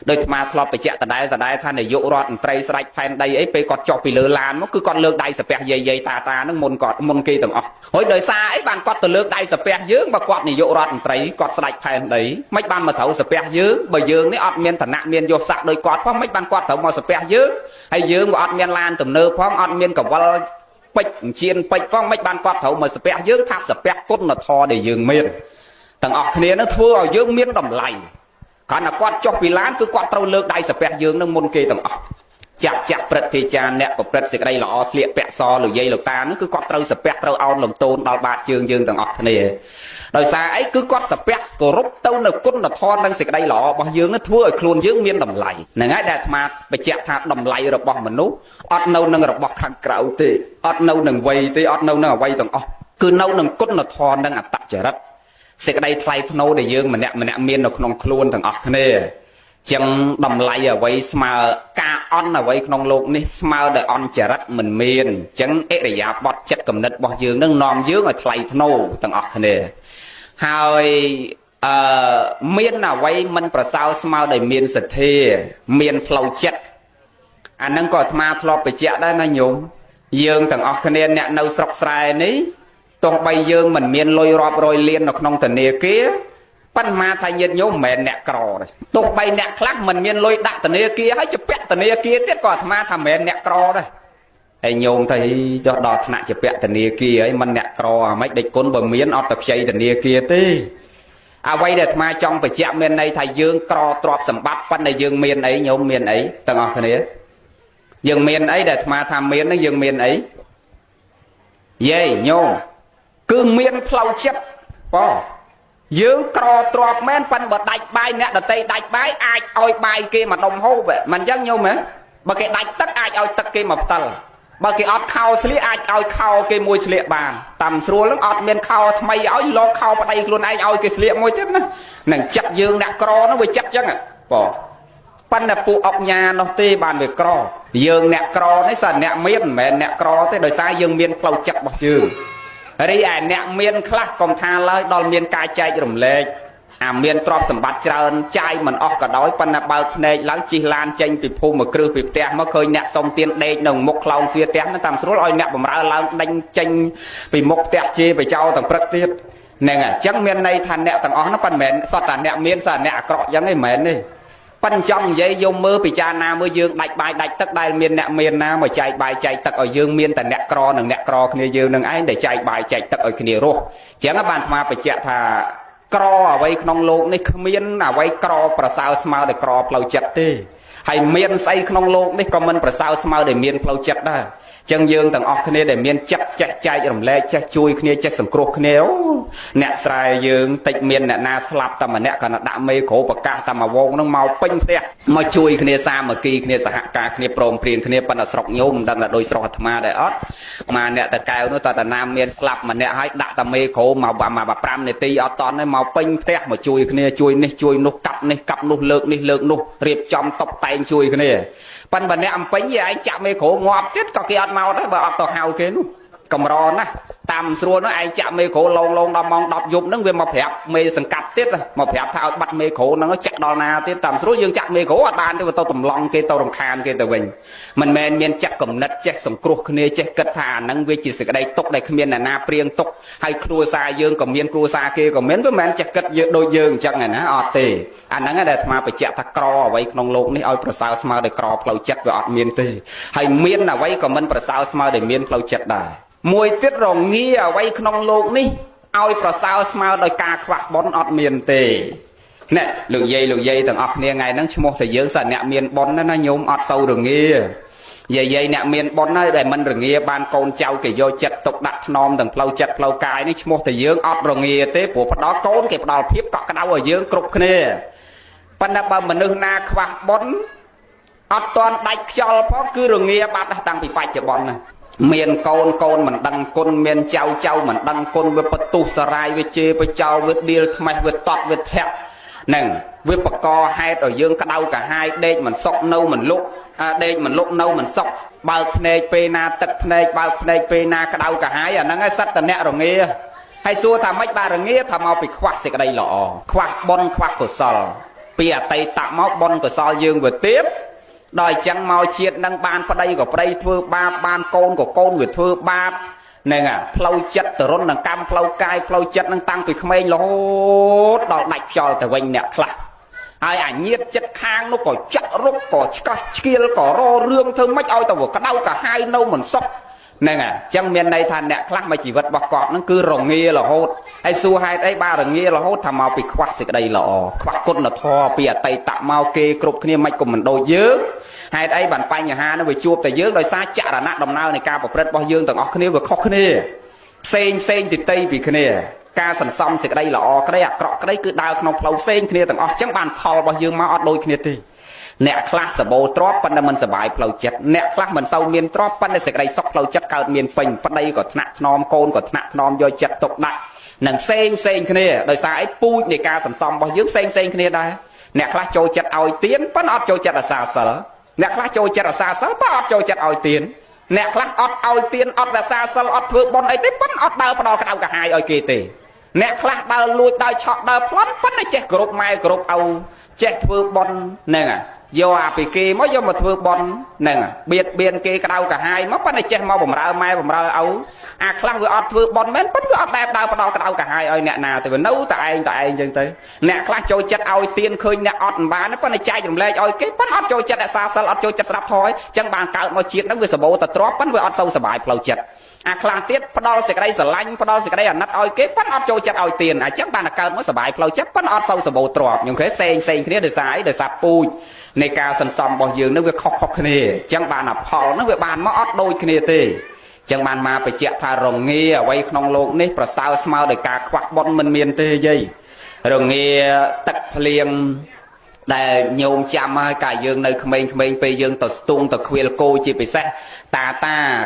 ដោយអាត្មាធ្លាប់បញ្ជាក់ដដែលថានាយករដ្ឋមន្ត្រីស្រេចផែនដីអីពេលគាត់ចុះពីលើឡានមកគឺគាត់លើកដៃសាពះយាយតាហ្នឹងមុនគេទាំងអស់ហើយដោយសារអីបានគាត់ទៅលើកដៃសាពះយើងបើគាត់នាយករដ្ឋមន្ត្រីគាត់ស្ដេចផែនដីមិនបានមកត្រូវសាពះយើងបើយើងនេះអត់មានឋានៈមានយសស័ក្តិដោយគាត់ផងមិនបានគាត់ត្រូវមកសាពះយើងហើយយើងក៏អត់មានឡានទំនើបផងអត់មានកវលពេជ្រជៀនពេជ្រផងមិនបានគាត់ត្រូវមកសាពះយើងថាសាពះគុណធម៌ដែលយើងមានទាំងអស់គ្នានឹងធ្វើឲ្យយើងមានតម្លៃគ្រាន់តែគាត់ចុះពីឡានគឺគាត់ត្រូវលើកដៃសាពះយើងនឹងមុនគេទាំងអស់ចាក់ព្រឹទ្ធាចារ្យអ្នកប្រព្រឹត្តសេចក្តីល្អស្លៀកពាក់សលោកយាយលោកតានឹងគឺគាត់ត្រូវសាពះត្រូវអោនលំទោនដល់បាតជើងយើងទាំងអស់គ្នាដោយសារអីគឺគាត់សាពះគោរពទៅនៅគុណធម៌និងសេចក្តីល្អរបស់យើងនឹងធ្វើឲ្យខ្លួនយើងមានតម្លៃហ្នឹងហើយដែលអាត្មាបញ្ជាក់ថាតម្លៃរបស់មនុស្សអត់នៅនឹងរបស់ខាងក្រៅទេអត់នៅនឹងវ័យទេអត់នៅនឹងអ្វីទាំងអស់គឺនៅនឹងគុណធម៌និងអត្តចរិតសេចក្តីថ្លៃថ្នូរដែលយើងម្នាក់មាននៅក្នុងខ្លួនទាំងអស់គ្នាចឹងតម្លៃអ្វីស្មើការអន់អ្វីក្នុងโลกនេះស្មើដោយអន់ចរិតមិនមានចឹងអិរិយាបថចិត្តគំនិតរបស់យើងនឹងនាំយើងឲ្យថ្លៃថ្នូរទាំងអស់គ្នាហើយមានអ្វីមិនប្រសើរស្មើដោយមានសទ្ធាមានផ្លូវចិត្តអាហ្នឹងក៏អាត្មាធ្លាប់បញ្ជាក់ដែរណាញោមយើងទាំងអស់គ្នាអ្នកនៅស្រុកស្រែនេះទោះបីយើងមិនមានលុយរាប់រយលាននៅក្នុងធនាគារប៉ុន្មានថាញាតិញោមមិនមែនអ្នកក្រទេទោះបីអ្នកខ្លះមិនមានលុយដាក់ធនាគារហើយជាពាក់ធនាគារទៀតក៏អាត្មាថាមិនមែនអ្នកក្រដែរហើយញោមទៅចុះដល់ថ្នាក់ជាពាក់ធនាគារហើយមិនអ្នកក្រអាម៉េចដេចគុណបើមានអត់ទៅខ្ចីធនាគារទេអ្វីដែលអាត្មាចង់បញ្ជាក់មានន័យថាយើងក្រទ្រព្យសម្បត្តិប៉ុន្តែយើងមានអីញោមមានអីទាំងអស់គ្នាយើងមានអីដែលអាត្មាថាមានហ្នឹងយើងមានអីយេញោមគឺមានផ្លូវចិត្តបងយើងក្រទ្រព្យមែនប៉ុន្តែបើដាច់បាយអ្នកដតីដាច់បាយអាចឲ្យបាយគេមកដុំហូបមិនអញ្ចឹងញោមហ៎បើគេដាច់ទឹកអាចឲ្យទឹកគេមកផ្តិលបើគេអត់ខោស្លៀកអាចឲ្យខោគេមួយស្លៀកបានតាមស្រួលហ្នឹងអត់មានខោថ្មីឲ្យលោកខោប្តីខ្លួនឯងឲ្យគេស្លៀកមួយទៀតណានឹងចិត្តយើងអ្នកក្រហ្នឹងវាចិត្តអញ្ចឹងបងប៉ុន្តែពួកអុកញ៉ានោះទេបានវាក្រយើងអ្នកក្រនេះសើអ្នកមានមិនមែនអ្នកក្រទេដោយសារយើងមានផ្លូវចិត្តរបស់យើងរីឯអ្នកមានខ្លះកុំថាឡើយដល់មានការចែករំលែកអាមានទ្រព្យសម្បត្តិច្រើនចាយមិនអស់ក៏ដោយប៉ុន្តែបើកភ្នែកឡើងជិះឡានចេញពីភូមិមកគ្រឹះពីផ្ទះមកឃើញអ្នកសុំទានដេកនៅមុខខ្លោងទ្វារផ្ទះហ្នឹងតាមស្រួលឲ្យអ្នកបម្រើឡើងដេញចេញពីមុខផ្ទះជេរបចោទាំងព្រឹកទៀតហ្នឹងហើយអញ្ចឹងមានន័យថាអ្នកទាំងអស់ហ្នឹងប៉ុន្តែមិនមែនសតតែអ្នកមានសើអ្នកអាក្រក់អញ្ចឹងឯងមិនមែនទេប៉ុន្តែចង់និយាយយកមើលពិចារណាមើលយើងដាច់បាយដាច់ទឹកដែលមានអ្នកមានណាមកចែកបាយចែកទឹកឲ្យយើងមានតែអ្នកក្រនិងអ្នកក្រគ្នាយើងនឹងឯងដែលចែកបាយចែកទឹកឲ្យគ្នារស់អញ្ចឹងបានអាត្មាបញ្ជាក់ថាក្រអ្វីក្នុងโลกនេះគ្មានអ្វីក្រប្រសើរស្មើដោយក្រផ្លូវចិត្តទេ ហើយមានស្អីក្នុងโลกនេះក៏មិនប្រសើរស្មើដែលមានផ្លូវចិត្តដែរចឹងយើងទាំងអស់គ្នាដែលមានចិត្តចេះចែករំលែកចេះជួយគ្នាចេះសង្គ្រោះគ្នាអ្នកស្រែយើងតិចមានអ្នកណាស្លាប់តែម្នាក់ក៏ដាក់មេក្រូប្រកាសតែមួយវងហ្នឹងមកពេញផ្ទះមកជួយគ្នាសាមគ្គីគ្នាសហការគ្នាព្រមព្រៀងគ្នាប៉ុន្តែស្រុកញោមមិនដឹងថាដូចស្រុកអាត្មាដែរអត់មកអ្នកតកែវនោះតើតាណាមានស្លាប់ម្នាក់ហើយដាក់តែមេក្រូមក5នាទីអត់តន់ទេមកពេញផ្ទះមកជួយគ្នាជួយនេះជួយនោះកាប់នេះកាប់នោះលើកនេះលើកនោះរៀបចំតុបតែងជួយគ្នាប៉ុន្តែអ្នកអំពេញឯងចាក់មេក្រូងាប់ទៀតក៏គេអត់មកដែរបើអត់ទៅហៅគេនោះកំរណាស់តាមស្រួលនោះឯងចាក់មេក្រូឡងដល់ម៉ោង10យប់ហ្នឹងវាមកប្រាប់មេសង្កាត់ទៀតមកប្រាប់ថាឲ្យបាត់មេក្រូហ្នឹងចាក់ដល់ណាទៀតតាមស្រួលយើងចាក់មេក្រូអត់បានទេទៅតម្លង់គេទៅរំខានគេទៅវិញមិនមែនមានចិត្តកំណត់ចេះសង្គ្រោះគ្នាចេះគិតថាអាហ្នឹងវាជាសេចក្តីទុកដែលគ្មានអ្នកណាព្រៀងទុកហើយគ្រួសារយើងក៏មានគ្រួសារគេក៏មានវាមិនមែនចេះគិតយើងដូចយើងអញ្ចឹងណាអត់ទេអាហ្នឹងដែលអាត្មាបញ្ជាក់ថាក្រអ្វីក្នុងโลกនេះឲ្យប្រសើរស្មើដោយក្រផ្លូវចិត្តវាអត់មានទេហើយមានអ្វីក៏មិនប្រសើរស្មើដោយមានផ្លូវចិត្តដែរមួយទៀតរងាអ្វីក្នុងโลกនេះឲ្យប្រសើរស្មើដោយការខ្វះបុណ្យអត់មានទេណែលោកយាយទាំងអស់គ្នាថ្ងៃហ្នឹងឈ្មោះតែយើងសិនអ្នកមានបុណ្យណាញោមអត់សូវរងាយាយអ្នកមានបុណ្យហើយដែលមិនរងាបានកូនចៅគេយកចិត្តទុកដាក់ថ្នមទាំងផ្លូវចិត្តផ្លូវកាយនេះឈ្មោះតែយើងអត់រងាទេព្រោះផ្ដល់កូនគេផ្ដល់ភាពកក់ក្ដៅឲ្យយើងគ្រប់គ្នាប៉ុន្តែបើមនុស្សណាខ្វះបុណ្យអត់ទាន់ដាច់ខ្យល់ផងគឺរងាបាត់តាំងពីបច្ចុប្បន្នណាមានកូនមិនដឹងគុណមានចៅមិនដឹងគុណវាបន្ទុះសរាយវាជេរបចោវាដៀលថ្មេះវាតត់វាធាក់ហ្នឹងវាបកហេតុឲ្យយើងក្តៅកាហាយដេកមិនសុខនៅមិនលុកដេកមិនលុកនៅមិនសុខបើកភ្នែកពេលណាទឹកភ្នែកបើកភ្នែកពេលណាក្តៅកាហាយអាហ្នឹងឯងសិតតអ្នករងាហើយសួរថាម៉េចបាទរងាថាមកពីខ្វះសេចក្តីល្អខ្វះបុណ្យខ្វះកុសលពីអតីតមកបុណ្យកុសលយើងវាទៀតដល់អញ្ចឹងមកជាតិនឹងបានប្តីក៏ប្តីធ្វើបាបបានកូនក៏កូនវាធ្វើបាបហ្នឹងផ្លូវចិត្តទៅរុននឹងកម្មផ្លូវកាយផ្លូវចិត្តនឹងតាំងពីក្មេងរហូតដល់ដាច់ខ្យល់ទៅវិញអ្នកខ្លះហើយអាញាតចិត្តខាងនោះក៏ចាក់រុកក៏ឆ្កោះឆ្កៀលក៏ររឿងធ្វើម៉េចឲ្យទៅក្តៅកាហាយនៅមិនសុខហ្នឹងអញ្ចឹងមានន័យថាអ្នកខ្លះមកជីវិតរបស់គាត់ហ្នឹងគឺរងារហូតហើយសួរហេតុអីបាទរងារហូតថាមកពីខ្វះសេចក្តីល្អខ្វះគុណធម៌ពីអតីតមកគេគ្រប់គ្នាមិនក៏មិនដូចយើងហេតុអីបានបញ្ហានោះវាជួបតែយើងដោយសារចរណៈដំណើរនៃការប្រព្រឹត្តរបស់យើងទាំងអស់គ្នាវាខុសគ្នាផ្សេងទីតីពីគ្នាការសន្សំសេចក្តីល្អក្តីអាក្រក់ក្តីគឺដើរក្នុងផ្លូវផ្សេងគ្នាទាំងអស់អញ្ចឹងបានផលរបស់យើងមកអត់ដូចគ្នាទេអ្នកខ្លះសបោទ្របប៉ុន្តែមិនសบายផ្លូវចិត្តអ្នកខ្លះមិនសូវមានទ្របប៉ុន្តែសេចក្តីសុខផ្លូវចិត្តកើតមានពេញប្តីក៏ថ្នាក់ថ្នមកូនក៏ថ្នាក់ថ្នមយកចិត្តទុកដាក់នឹងផ្សេងគ្នាដោយសារអីពូជនៃការសន្សំរបស់យើងផ្សេងគ្នាដែរអ្នកខ្លះចូលចិត្តឲ្យទៀនប៉ុន្តែអត់ចូលចិត្តអាសាសិលអ្នកខ្លះចូលចិត្តអាសាសិលប៉ុន្តែអត់ចូលចិត្តឲ្យទៀនអ្នកខ្លះអត់ឲ្យទៀនអត់អាសាសិលអត់ធ្វើបុណ្យអីទេប៉ុន្តែអត់ដើរផ្ដល់ក្តៅកាហាយឲ្យគេទេអ្នកខ្លះដើរលួចដើរឆក់ដើរប្លន់ប៉ុន្តែចេះគោរពម៉ែគោរពឪចេះធ្វើបុណ្យហ្នឹងយកអាពីគេមកយកមកធ្វើបន់ហ្នឹងបៀតបៀនគេក្តៅកាហាយមកប៉ុន្តែចេះមកបំរើម៉ែបំរើឪអាខ្លះវាអត់ធ្វើបន់មែនប៉ុន្តែវាអត់ដើរផ្ដល់ក្តៅកាហាយឲ្យអ្នកណាទៅវានៅតែឯងអញ្ចឹងទៅអ្នកខ្លះចូលចិត្តឲ្យទៀនឃើញអ្នកអត់មិនបានប៉ុន្តែចែករំលែកឲ្យគេប៉ុន្តែអត់ចូលចិត្តរក្សាសិលអត់ចូលចិត្តស្រាប់ធម៌អញ្ចឹងបានកើតមកជាតិហ្នឹងវាសម្បូរតែទ្រព្យប៉ុន្តែវាអត់សូវសុបាយផ្លូវចិត្តអាខ្លះទៀតផ្ដល់សេចក្តីស្រឡាញ់ផ្ដល់សេចក្តីអាណិតឲ្យគេប៉ុន្តែអត់ចូលចិត្តឲ្យទៀនអញ្ចឹងបានតែកើតមកសុបាយផ្លូវចិត្តប៉ុន្តែអត់សូវសម្បូរទ្រព្យខ្ញុំឃើញផ្សេងគ្នាដោយសារអីដោយសារពូជនៃការសន្សំរបស់យើងនឹងវាខុសគ្នាអញ្ចឹងបានផលនឹងវាបានមកអត់ដូចគ្នាទេអញ្ចឹងបានមកបញ្ជាក់ថារងាអ្វីក្នុងโลกនេះប្រសើរស្មើដោយការខ្វះបុណ្យមិនមានទេយាយរងាទឹកភ្លៀងដែលញោមចាំហើយកាលយើងនៅក្មេងៗពេលយើងទៅស្ទង់ទៅខ្វៀលគោជាពិសេសតា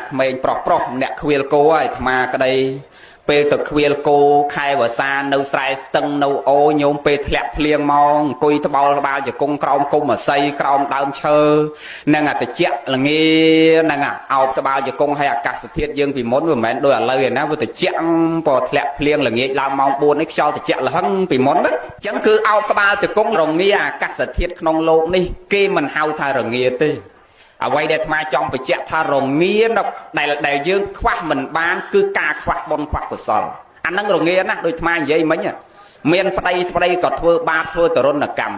ក្មេងប្រុសម្នាក់ខ្វៀលគោហើយអាត្មាក្តីពេលទៅខ្វៀលគោខែវស្សានៅស្រែស្ទឹងនៅអូញោមពេលធ្លាក់ភ្លៀងមកអង្គុយត្បោលក្បាលជង្គង់ក្រោមគុំអាស័យក្រោមដើមឈើនឹងអាតិចល្ងានឹងអោបត្បាល់ជង្គង់ឲ្យអាកាសធាតុយើងពីមុនវាមិនមែនដូចឥឡូវឯណាវាតិចពណ៌ធ្លាក់ភ្លៀងល្ងាចឡើងម៉ោង4នេះខ្យល់តិចលហឹងពីមុនហ្នឹងអញ្ចឹងគឺអោបក្បាលជង្គង់រងាអាកាសធាតុក្នុងโลกនេះគេមិនហៅថារងាទេអ្វីដែលអាត្មាចង់បញ្ជាក់ថារងាដែលយើងខ្វះមិនបានគឺការខ្វះបុណ្យខ្វះកុសលអាហ្នឹងរងាណាស់ដូចអាត្មានិយាយមិញមានប្តីក៏ធ្វើបាបធ្វើទរណកម្ម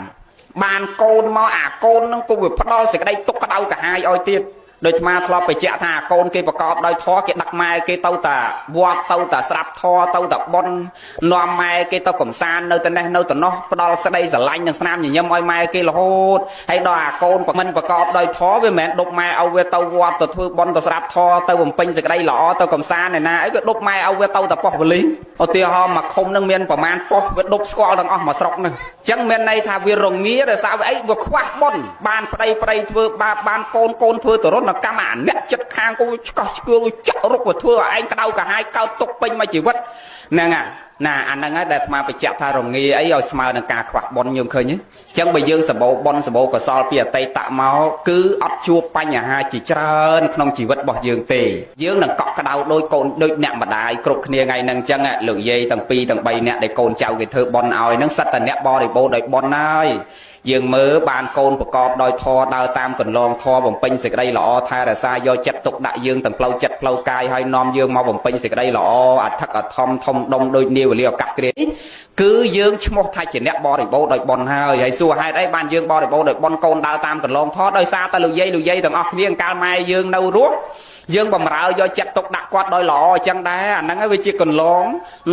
បានកូនមកអាកូនហ្នឹងក៏វាផ្ដល់សេចក្តីទុកក្តៅកាហាយឲ្យទៀត ដូចអាធ្លាប់បញ្ជាក់ថាកូនគេប្រកបដោយធម៌គេដឹកម៉ែគេទៅតាវត្តទៅតាស្រាប់ធម៌ទៅតាបុណ្យនាំម៉ែគេទៅកំសាន្តនៅទៅនេះនៅទៅនោះផ្ដល់ស្ដីស្រឡាញ់និងស្នាមញញឹមឲ្យម៉ែគេរហូតហើយដល់អាកូនមិនប្រកបដោយធម៌វាមិនមែនដប់ម៉ែឲ្យវាទៅវត្តទៅធ្វើបុណ្យទៅស្រាប់ធម៌ទៅបំពេញសេចក្តីល្អទៅកំសាន្តឯណាអីវាដប់ម៉ែឲ្យវាទៅតាប៉ុស្តិ៍វលីឧទាហរណ៍មកឃុំនឹងមានប្រមាណប៉ុស្តិ៍វាដប់ស្គាល់ទាំងអស់មកស្រុកហ្នឹងអញ្ចឹងមានន័យថាវារងាដោយសារអីវាខ្វះបុណ្យបានប្តីធ្វើបាបបានកូនធ្វើទរណកម្មអាអ្នកចិត្តខាងគូឆ្កោះឆ្កឿចាក់រុកទៅធ្វើឲ្យឯងក្តៅកាហាយកោតទុកពេញមួយជីវិតហ្នឹងណាអាហ្នឹងហើយដែលអាត្មាបញ្ជាក់ថារងាអីឲ្យស្មើនឹងការខ្វះបុណ្យញោមឃើញទេអញ្ចឹងបើយើងសបោបុណ្យសបោកុសលពីអតីតមកគឺអត់ជួបបញ្ហាជាច្រើនក្នុងជីវិតរបស់យើងទេយើងនឹងកក់ក្តៅដោយកូនដូចអ្នកម្ដាយគ្រប់គ្នាថ្ងៃហ្នឹងអញ្ចឹងលោកយាយទាំង2ទាំង3នាក់ដែលកូនចៅគេធ្វើបុណ្យឲ្យហ្នឹងសិតតែអ្នកបរិបូរដោយបុណ្យហើយយើងមើលបានកូនប្រកបដោយធម៌ដើរតាមកន្លងធម៌បំពេញសេចក្តីល្អថែរក្សាយកចិត្តទុកដាក់យើងទាំងផ្លូវចិត្តផ្លូវកាយហើយនាំយើងមកបំពេញសេចក្តីល្អអធិកអធមធំដុំដោយនាវេលាឱកាសគ្រាគឺយើងឈ្មោះថាជាអ្នកបរិបូរដោយបុណ្យហើយសួរហេតុអីបានយើងបរិបូរដោយបុណ្យកូនដើរតាមកន្លងធម៌ដោយសារតែលោកយាយទាំងអស់គ្នាកាលម៉ែយើងនៅរស់យើងបំរើយកចិត្តទុកដាក់គាត់ដោយល្អអញ្ចឹងដែរអាហ្នឹងវាជាកន្លង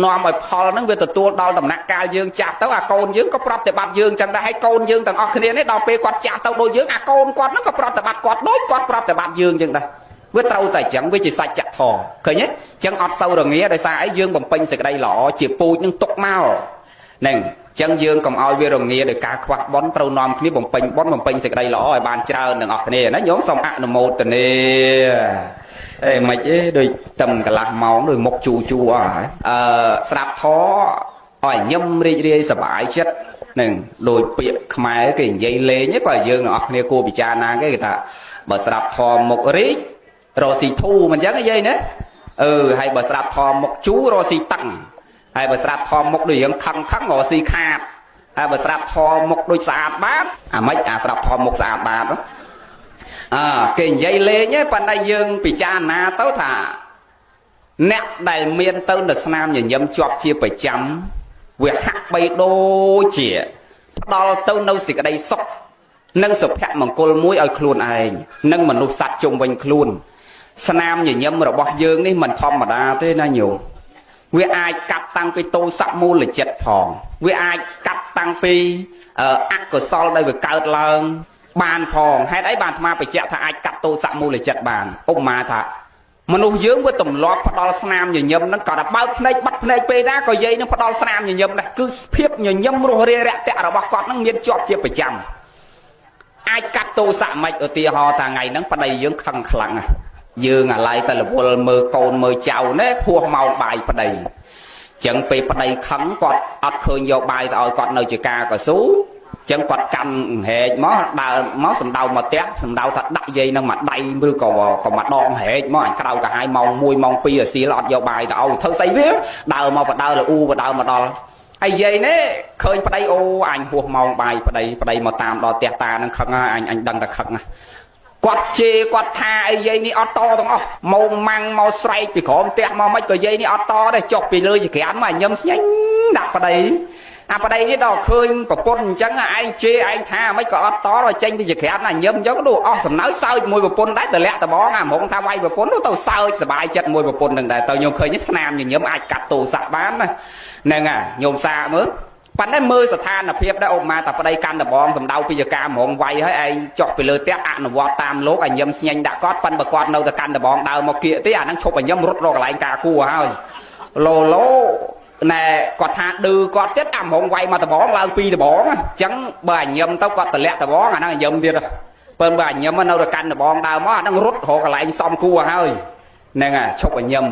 នាំឲ្យផលហ្នឹងវាទទួលដល់ដំណាក់កាលយើងចាស់ទៅអាកូនយើងក៏ប្រតិបត្តិយើងអញ្ចឹងដែរហើយកូនយើងទាំងអស់គ្នានេះដល់ពេលគាត់ចាស់ទៅដូចយើងអាកូនគាត់ហ្នឹងក៏ប្រតិបត្តិគាត់ដូចគាត់ប្រតិបត្តិយើងអញ្ចឹងដែរវាត្រូវតែអញ្ចឹងវាជាសច្ចធម៌ឃើញទេអញ្ចឹងអត់សូវរងាដោយសារអីយើងបំពេញសេចក្តីល្អជាពូជនឹងទុកមកហ្នឹងអញ្ចឹងយើងកុំឲ្យវារងាដោយការខ្វះបុណ្យត្រូវនាំគ្នាបំពេញបុណ្យបំពេញសេចក្តីល្អឲ្យបានច្រើនទាំងអស់គ្នាណាញោមសូមអនុមោទនាអេមិនអីដូចទឹមកន្លះម៉ោងដូចមុខជូអស់ហើយស្ដាប់ធម៌ឲ្យញឹមរីករាយសប្បាយចិត្តនឹងដោយពាក្យខ្មែរគេនិយាយលេងទេបើយើងទាំងអស់គ្នាគួរពិចារណាគេថាបើស្ដាប់ធម៌មុខរីករស់ស៊ីធូមិនអញ្ចឹងនិយាយណាហើយបើស្ដាប់ធម៌មុខជូរស់ស៊ីតឹងហើយបើស្ដាប់ធម៌មុខដូចយើងខឹងរស់ស៊ីខាតហើយបើស្ដាប់ធម៌មុខដូចស្អាតបាតអាម៉េចអាស្ដាប់ធម៌មុខស្អាតបាតគេនិយាយលេងទេប៉ុន្តែយើងពិចារណាទៅថាអ្នកដែលមានទៅនៅស្នាមញញឹមជាប់ជាប្រចាំវាហាក់បីដូចជាផ្ដល់ទៅនៅសេចក្តីសុខនិងសុភមង្គលមួយឲ្យខ្លួនឯងនិងមនុស្សសត្វជុំវិញខ្លួនស្នាមញញឹមរបស់យើងនេះមិនធម្មតាទេណាញោមវាអាចកាត់តាំងពីទោសមូលចិត្តផងវាអាចកាត់តាំងពីអកុសលដែលវាកើតឡើងបានផងហេតុអីបានអាត្មាបញ្ជាក់ថាអាចកាត់ទោសមូលចិត្តបានឧបមាថាមនុស្សយើងវាទម្លាប់ផ្ដល់ស្នាមញញឹមហ្នឹងក៏តែបើកភ្នែកបាត់ភ្នែកពេលណាក៏យាយនឹងផ្ដល់ស្នាមញញឹមដែរគឺភាពញញឹមរស់រាយរាក់ទាក់របស់គាត់ហ្នឹងមានជាប់ជាប្រចាំអាចកាត់ទោសៈមិនឧទាហរណ៍ថាថ្ងៃហ្នឹងប្តីយើងខឹងខ្លាំងយើងអាឡ័យតែរវល់មើលកូនមើលចៅណែហួសម៉ោងបាយប្តីចឹងពេលប្តីខឹងគាត់អត់ឃើញយកបាយទៅឲ្យគាត់នៅជាការកស៊ូចឹងគាត់កាន់ហែកមកដើរមកសំដៅមកផ្ទះសំដៅថាដាក់យាយនឹងមកដៃឬក៏មកដងហែកមកអញក្រៅកាហាយម៉ោង1ម៉ោង2អាសៀលអត់យកបាយទៅឲ្យធ្វើស្អីវាដើរមកបដើរលូបដើរមកដល់ហើយយាយនេះឃើញប្តីអូអញហួសម៉ោងបាយប្តីមកតាមដល់ផ្ទះតានឹងខឹងហើយអញដឹងតែខឹងណាគាត់ជេរគាត់ថាអីយាយនេះអត់តទាំងអស់ម៉ោងម៉ាំងមកស្រែកពីក្រោមផ្ទះមកមិនក៏យាយនេះអត់តដែរចុះពីលើចក្រានមកញឹមស្ញែងដាក់ប្តីអាប្តីនេះដល់ឃើញប្រពន្ធអញ្ចឹងឯងជេរឯងថាមិនក៏អត់តដល់ចេញពីចក្រានណាញឹមអញ្ចឹងទៅអស់សំណើសើចមួយប្រពន្ធដែរតលាក់តបងអាហ្មងថាវាយប្រពន្ធទៅសើចសบายចិត្តមួយប្រពន្ធនឹងដែរទៅញោមឃើញស្នាមញញឹមអាចកាត់ទោសៈបានណាហ្នឹងហើយញោមសាកមើលប៉ុន្តែមើលស្ថានភាពដែរឧបមាថាប្តីកាន់តបងសំដៅពីការហ្មងវាយហើយឯងចុះពីលើផ្ទះអនុវត្តតាមលោកឲ្យញឹមស្ញែងដាក់គាត់ប៉ុន្តែបើគាត់នៅតែកាន់តបងដើរមកគៀកទេអាហ្នឹងឈប់ឲ្យញឹមរត់រកកន្លែងការគួរហើយឡូណែគាត់ថាឌឺគាត់ទៀតអាហ្មងវាយមកតបងឡើងពីតបងអញ្ចឹងបើអញញឹមទៅគាត់តម្លាក់តបងអាហ្នឹងញឹមទៀតបើអញញឹមនៅតែកាន់តបងដើរមកអាហ្នឹងរត់រកកន្លែងសំគួរហើយហ្នឹងហើយឈប់ឲ្យញឹម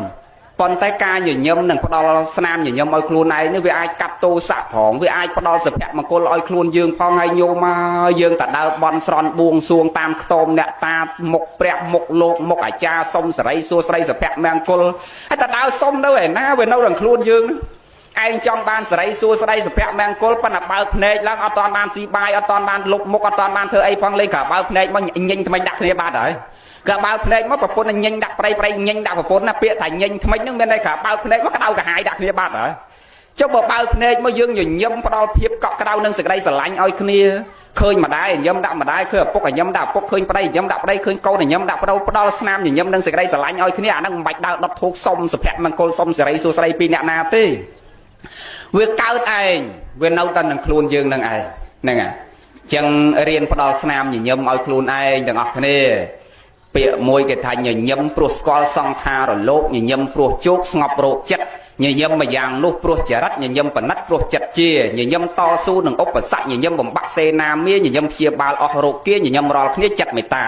ប៉ុន្តែការញញឹមនឹងផ្ដល់ស្នាមញញឹមឲ្យខ្លួនឯងនេះវាអាចកាត់ទោសៈផងវាអាចផ្ដល់សុភមង្គលឲ្យខ្លួនយើងផងហើយញោមមកយើងតែដើរបន់ស្រន់បួងសួងតាមខ្ទមអ្នកតាមុខព្រះមុខលោកមុខអាចារ្យសុំសេរីសួស្រីសុភមង្គលហើយតែដើរសុំទៅឯណាវានៅក្នុងខ្លួនយើងឯងចង់បានសេរីសួស្តីសុភមង្គលប៉ុន្តែបើកភ្នែកឡើងអត់តាន់បានស៊ីបាយអត់តាន់បានលុបមុខអត់តាន់បានធ្វើអីផងលេងក៏បើកភ្នែកមកញញថ្មិញដាក់គ្នាបាត់ហើយក៏បើកភ្នែកមកប្រពន្ធញញដាក់ប្រៃញញដាក់ប្រពន្ធណាពាក្យថាញញថ្មិញហ្នឹងមានន័យថាបើកភ្នែកមកក្តៅកាហាយដាក់គ្នាបាត់ហើយចុះបើបើកភ្នែកមកយើងញញឹមផ្ដល់ភាពកក់ក្តៅនិងសេចក្តីស្រឡាញ់ឲ្យគ្នា ឃើញម្ដាយញឹមដាក់ម្ដាយឃើញឪពុកញឹមដាក់ឪពុកឃើញប្តីញឹមដាក់ប្តីឃើញកូនញឹមដាក់ប្តីផ្ដល់ស្នាមញញឹមនឹងសេចក្តីស្រឡាញ់ឲ្យគ្នាអាហ្នឹងមិនបាច់ដើរដុតធូបសុំសុភមង្គលសុំសិរីសួស្តីពីអ្នកណាទេវាកើតឯងវានៅតែនឹងខ្លួនយើងនឹងឯងហ្នឹងហើយចឹងរៀនផ្ដល់ស្នាមញញឹមឲ្យខ្លួនឯងទាំងអស់គ្នាពាក្យមួយគេថាញញឹមព្រោះស្គាល់សង្ខារលោកញញឹមព្រោះជោគស្ងប់រោគចិត្តញញឹមមួយយ៉ាងនោះព្រោះចរិតញញឹមបណិតព្រោះចិត្តជាញញឹមតស៊ូនឹងឧបសគ្គញញឹមបំបាក់សេនាមាញញឹមព្យាបាលអស់រោគគាញញឹមរាល់គ្នាចិត្តមេត្តា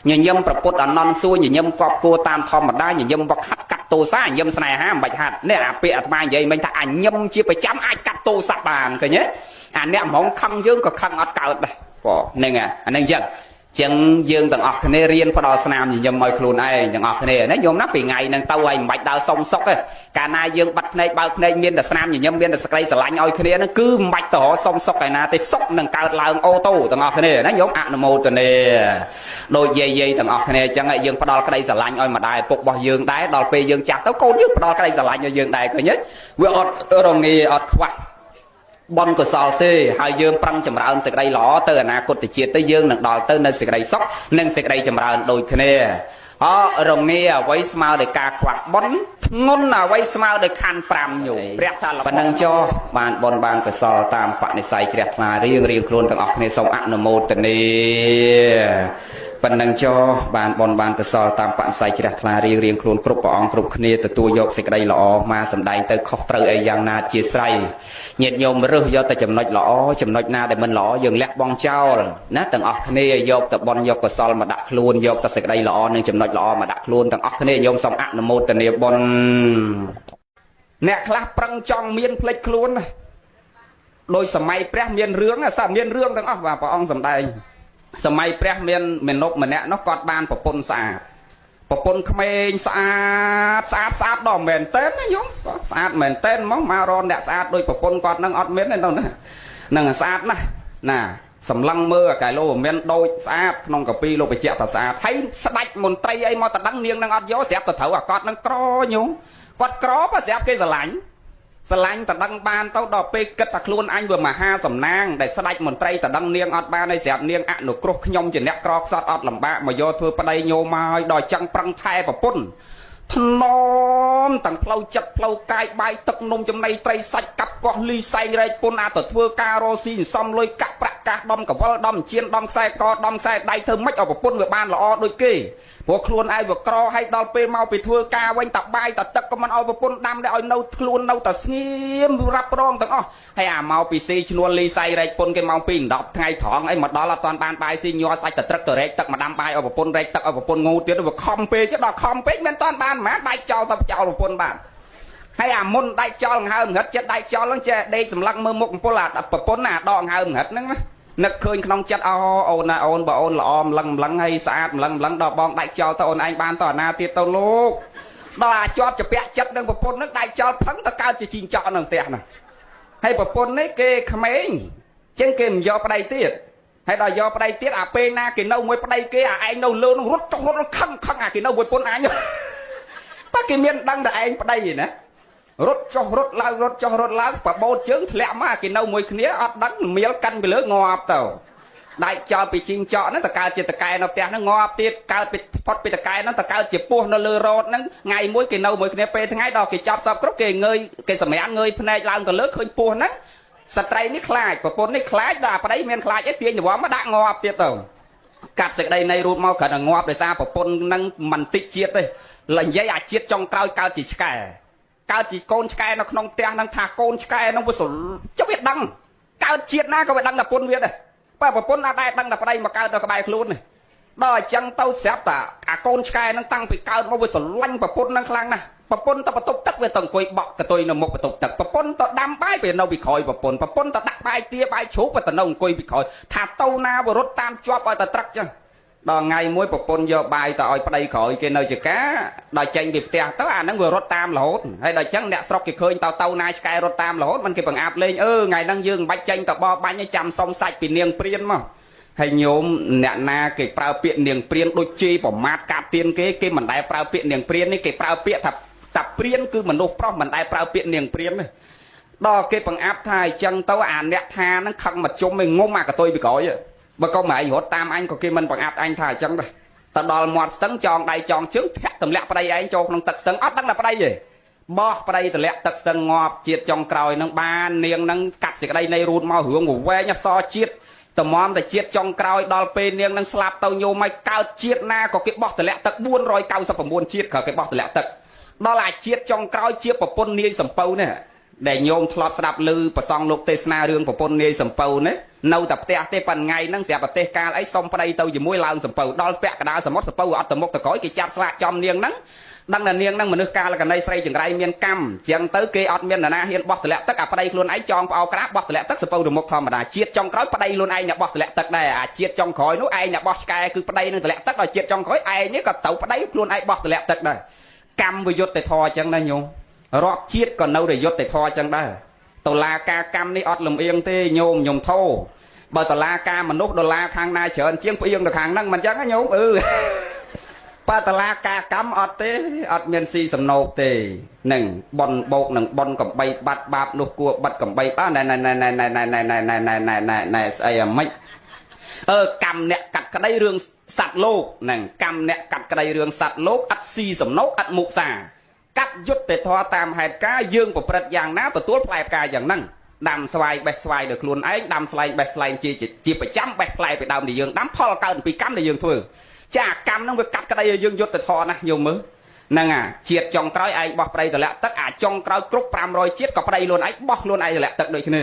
ញញឹមប្រពុតអនន្តសួរញញឹមកប់គួរតាមធម្មតាញញឹមវឹកហាត់កាត់ទោសាញញឹមស្នេហាមិនបាច់ហាត់នេះអាពាក្យអាត្មានិយាយមិញថាអញញឹមជាប្រចាំអាចកាត់ទោសបានឃើញទេអាអ្នកហ្មងខឹងយើងក៏ខឹងអត់កើតដែរបងហ្នឹងអាហ្នឹងចឹងចឹងយើងទាំងអស់គ្នារៀនផ្ដល់ស្នាមញញឹមឲ្យខ្លួនឯងទាំងអស់គ្នាណាញោមណាពីថ្ងៃហ្នឹងទៅឲ្យមិនបាច់ដើរសុំសុកទេកាលណាយើងបាត់ភ្នែកបើកភ្នែកមានតែស្នាមញញឹមមានតែសក្តិស្រឡាញ់ឲ្យគ្នាហ្នឹងគឺមិនបាច់ទៅរកសុំសុកឯណាទេសុកនឹងកើតឡើងអូតូទាំងអស់គ្នាណាញោមអនុមោទនាដូចយាយទាំងអស់គ្នាចឹងយើងផ្ដល់ក្តីស្រឡាញ់ឲ្យម្ដាយពុករបស់យើងដែរដល់ពេលយើងចាស់ទៅកូនយើងផ្ដល់ក្តីស្រឡាញ់ឲ្យយើងដែរឃើញទេវាអត់រងាអត់ខ្វះបនកុសលទេហើយយើងប្រឹងចម្រើនសេចក្តីល្អទៅអនាគតជាតិទៅយើងនឹងដល់ទៅនៅសេចក្តីសុខនិងសេចក្តីចម្រើនដូចគ្នារងាអ្វីស្មើដោយការខ្វះបនធ្ងន់អ្វីស្មើដោយខណ្ឌ5ញោមព្រះថាប៉ុណ្ណឹងចុះបានបនបានកុសលតាមបនិស្ស័យជ្រះថ្លារៀងខ្លួនទាំងអស់គ្នាសូមអនុមោទនាប៉ុណ្ណឹងចុះបានបនបានកុសលតាមបនិស្ស័យជ្រះថ្លារៀងខ្លួនគ្រប់ព្រះអង្គគ្រប់គ្នាទទួលយកសេចក្តីល្អមកសម្ដែងទៅខុសត្រូវអីយ៉ាងណាជាស្រ័យញាតិញោមរើសយកតែចំណុចល្អចំណុចណាដែលមិនល្អយើងលះបង់ចោលណាទាំងអស់គ្នាយកតែបនយកកុសលមកដាក់ខ្លួនយកតែសេចក្តីល្អនិងចំណុចល្អមកដាក់ខ្លួនទាំងអស់គ្នាញោមសូមអនុមោទនាបនអ្នកខ្លះប្រឹងចង់មានផ្លេចខ្លួនដោយសម័យព្រះមានរឿងមានរឿងទាំងអស់បាទព្រះអង្គសម្ដែងសម័យព្រះមានមនុស្សម្នាក់នោះគាត់បានប្រពន្ធស្អាតប្រពន្ធក្មេងស្អាតដល់មែនតើណាញោមស្អាតមែនតើហ្មងមករកអ្នកស្អាតដោយប្រពន្ធគាត់នឹងអត់មានទេនោះហ្នឹងស្អាតណាស់ណាសម្លឹងមើលអាកែលោមិនដូចស្អាតក្នុងកាពីលោកបញ្ជាក់ថាស្អាតហើយស្ដាច់មន្ត្រីអីមកតដឹងនាងនឹងអត់យកស្រាប់តែត្រូវអាគាត់នឹងក្រញោមគាត់ក្របើស្រាប់គេស្រឡាញ់តដឹងបានទៅដល់ពេលគិតថាខ្លួនអញវាមហាសំណាងដែលស្ដេចមន្ត្រីតដឹងនាងអត់បានឲ្យស្រាប់នាងអនុគ្រោះខ្ញុំជាអ្នកក្រខ្សត់អត់លំបាកមកយកធ្វើប្តីញោមមកឲ្យដល់ចឹងប្រឹងថែប្រពន្ធថ្នមទាំងផ្លូវចិត្តផ្លូវកាយបាយទឹកនំចំណីត្រីសាច់កាប់កោះលីសែងរែកពុនអាទៅធ្វើការរស៊ីសំលុយកាក់ប្រាក់កាសដំកវលដំជៀនដំខ្សែកដំខ្សែដៃធ្វើម៉េចឲ្យប្រពន្ធវាបានល្អដូចគេព្រោះខ្លួនឯងវាក្រឲ្យដល់ពេលមកពីធ្វើការវិញតបាយតទឹកក៏មិនឲ្យប្រពន្ធដាំដែរឲ្យនៅខ្លួននៅតែស្ងៀមរ៉ាប់រងទាំងអស់ហើយអាមកពីស៊ីឈ្នួលលីសែងរែកពុនគេមកពី10ថ្ងៃត្រង់អីមកដល់អត់តាន់បានបាយស៊ីញ័រសាច់តត្រឹកតរែកទឹកមកដាំបាយឲ្យប្រពន្ធរែកទឹកឲ្យប្រពន្ធងូទៀតវាខំពេកដល់ខំពេកមិនតាន់បានម៉ាដាច់ចោលទៅចោលប្រពន្ធបានហើយអាមុនដាច់ចោលង្ហើមងឹតចិត្តដាច់ចោលហ្នឹងចេះដេកសម្លឹងមើលមុខកំពុលអាប្រពន្ធណាដកង្ហើមងឹតហ្នឹងណានឹកឃើញក្នុងចិត្តអូនណាអូនបើអូនល្អម្លឹងហើយស្អាតម្លឹងដល់បងដាច់ចោលទៅអូនឯងបានតើណាទៀតទៅលោកដល់អាចជាប់ជពាក់ចិត្តនឹងប្រពន្ធហ្នឹងដាច់ចោលផឹងទៅកើតជាជីងចក់នៅផ្ទះហ្នឹងហើយប្រពន្ធនេះគេក្មេងចឹងគេមិនយកប្តីទៀតហើយដល់យកប្តីទៀតអាពេលណាគេនៅមួយប្តីគេអាឯងនៅលើនឹងរត់ចុះរត់ខឹងអាគេនៅមួយពុនអញបើគេមានដឹងតែឯងប្តីណារត់ចុះរត់ឡើងរត់ចុះរត់ឡើងបបោតជើងធ្លាក់មកគេនៅមួយគ្នាអត់ដឹងមៀលកាន់ពីលើងាប់ទៅដាច់ចោលពីជីងចក់ហ្នឹងតកើតជាតកែនៅផ្ទះហ្នឹងងាប់ទៀតកើតពីផុតពីតកែហ្នឹងតកើតជាពស់នៅលើរ៉ូតហ្នឹងថ្ងៃមួយគេនៅមួយគ្នាពេលថ្ងៃដល់គេចាប់សពគ្រប់គេងើយគេសម្រានងើយភ្នែកឡើងទៅលើឃើញពស់ហ្នឹងស្ត្រីនេះខ្លាចប្រពន្ធនេះខ្លាចដល់អាប្តីមានខ្លាចអីទាញរវល់មកដាក់ងាប់ទៀតទៅកាត់សេចក្តីនៃរូបមកគ្រាន់តែងាប់ដោយសារប្រពន្ធហ្នឹងមិនតិចជាតិទេលនិយាយអាជាតិចុងក្រោយកើតជាឆ្កែកើតជាកូនឆ្កែនៅក្នុងផ្ទះហ្នឹងថាកូនឆ្កែហ្នឹងវាចុះវាដឹងកើតជាតិណាក៏វាដឹងតែពុនវាដែរបើប្រពន្ធអត់ដែរដឹងតែប្តីមកកើតនៅក្បែរខ្លួននេះដល់អញ្ចឹងទៅស្រាប់តែអាកូនឆ្កែហ្នឹងតាំងពីកើតមកវាស្រឡាញ់ប្រពន្ធហ្នឹងខ្លាំងណាស់ប្រពន្ធទៅបន្ទប់ទឹកវាទៅអង្គុយបក់កតុយនៅមុខបន្ទប់ទឹកប្រពន្ធទៅដាំបាយវានៅពីក្រោយប្រពន្ធទៅដាក់បាយទាបាយជ្រូកវាទៅនៅអង្គុយពីក្រោយថាទៅណាវារត់តាមជាប់ឲ្យតែត្រឹកចឹងដល់ថ្ងៃមួយប្រពន្ធយកបាយទៅឲ្យប្តីក្រោយគេនៅជាការដល់ចេញពីផ្ទះទៅអាហ្នឹងវារត់តាមរហូតហើយដល់អញ្ចឹងអ្នកស្រុកគេឃើញទៅណាឆ្កែរត់តាមរហូតមិនគេបង្អាប់លេងថ្ងៃហ្នឹងយើងមិនបាច់ចេញទៅបបបាញ់ឲ្យចាំសុំសាច់ពីនាងព្រានមកហើយញោមអ្នកណាគេប្រើពាក្យនាងព្រានដូចជេរប្រមាថកាត់ទៀនគេមិនដែលប្រើពាក្យនាងព្រាននេះគេប្រើពាក្យថាព្រានគឺមនុស្សប្រុសមិនដែលប្រើពាក្យនាងព្រានទេ ដល់គេបង្អាប់ថាអញ្ចឹងទៅអាអ្នកថាហ្នឹងខឹងមកជុំឯងងុំអាកតុយពីក្រោយបើក៏មិនឯងរត់តាមអញក៏គេមិនបង្អាប់អញថាអញ្ចឹងដែរទៅដល់មាត់ស្ទឹងចងដៃចងជើងធាក់ទម្លាក់ប្តីឯងចូលក្នុងទឹកស្ទឹងអត់ដឹងថាប្តីទេបោះប្តីទម្លាក់ទឹកស្ទឹងងាប់ជាតិចុងក្រោយហ្នឹងបាននាងហ្នឹងកាត់សេចក្តីនៃរូតមករឿងវែងអសជាតិតម្រាំតែជាតិចុងក្រោយដល់ពេលនាងហ្នឹងស្លាប់ទៅញោមឲ្យកើតជាតិណាក៏គេបោះទម្លាក់ទឹក499ជាតិក៏គេបោះទម្លាក់ទឹកដល់អាជាតិចុងក្រោយជាប្រពន្ធនាយសំពៅនេះដែលញោមធ្លាប់ស្ដាប់ឮប្រសងលោកទេសនារឿងប្រពន្ធនាយសំពៅនេះនៅតែផ្ទះទេប៉ុន្តែថ្ងៃហ្នឹងស្រាប់ប្រទេសកាលអីសុំប្តីទៅជាមួយឡើងសំពៅដល់ពាក់កណ្ដាលសមុទ្រសំពៅអត់ទៅមុខទៅក្រោយគេចាប់ស្លាកចំនាងហ្នឹងដឹងថានាងហ្នឹងមនុស្សកាលកណីស្រីចង្រៃមានកម្មចឹងទៅគេអត់មាននរណាហ៊ានបោះទម្លាក់ទឹកអាប្តីខ្លួនឯងចងផ្អោក្រាបបោះទម្លាក់ទឹកសំពៅទៅមុខធម្មតាជាតិចុងក្រោយប្តីខ្លួនឯងអ្នកបោះទម្លាក់ទឹកដែរអាជាតិចុងក្រោយនោះឯងអ្នកបោះឆ្កែគឺប្តីនឹងទម្លាក់ទឹកដល់ជាតិចុងក្រោយឯងនេះក៏ទៅប្តីខ្លួនឯងបោះទម្លាក់ទឹកដែរកម្មវិយុទ្ធធរចឹងណាញោមរាប់ជាតិក៏នៅតែយុទ្ធធរចឹងដែរតុលាការកម្មនេះអត់លំអៀងទេញោមខ្ញុំធោបើតុលាការមនុស្សដុល្លារខាងណាច្រើនជាងផ្អៀងទៅខាងហ្នឹងមិនចឹងណាញោមបើតុលាការកម្មអត់ទេអត់មានស៊ីសំណោកទេនឹងបនបោកនឹងបនកំបីបាត់បាបនោះគួរបាត់កំបីបាទណែស្អីអាម៉េចកម្មអ្នកកាត់ក្តីរឿងសត្វលោកហ្នឹងកម្មអ្នកកាត់ក្តីរឿងសត្វលោកអត់ស៊ីសំណោកអត់មុសាកាត់យុទ្ធធរតាមហេតុការយើងប្រព្រឹត្តយ៉ាងណាទទួលផ្លែផ្កាយ៉ាងហ្នឹងដាំស្វាយបេះស្វាយដោយខ្លួនឯងដាំស្លែងបេះស្លែងជាប្រចាំបេះផ្លែពីដើមដែលយើងដាំផលកើតពីកម្មដែលយើងធ្វើចាកម្មហ្នឹងវាកាត់ក្តីឲ្យយើងយុទ្ធធរណាញោមមើលហ្នឹងជាតិចុងក្រោយឯងបោះប្តីទម្លាក់ទឹកអាចុងក្រោយគ្រប់500ជាតិក៏ប្តីខ្លួនឯងបោះខ្លួនឯងទម្លាក់ទឹកដូចគ្នា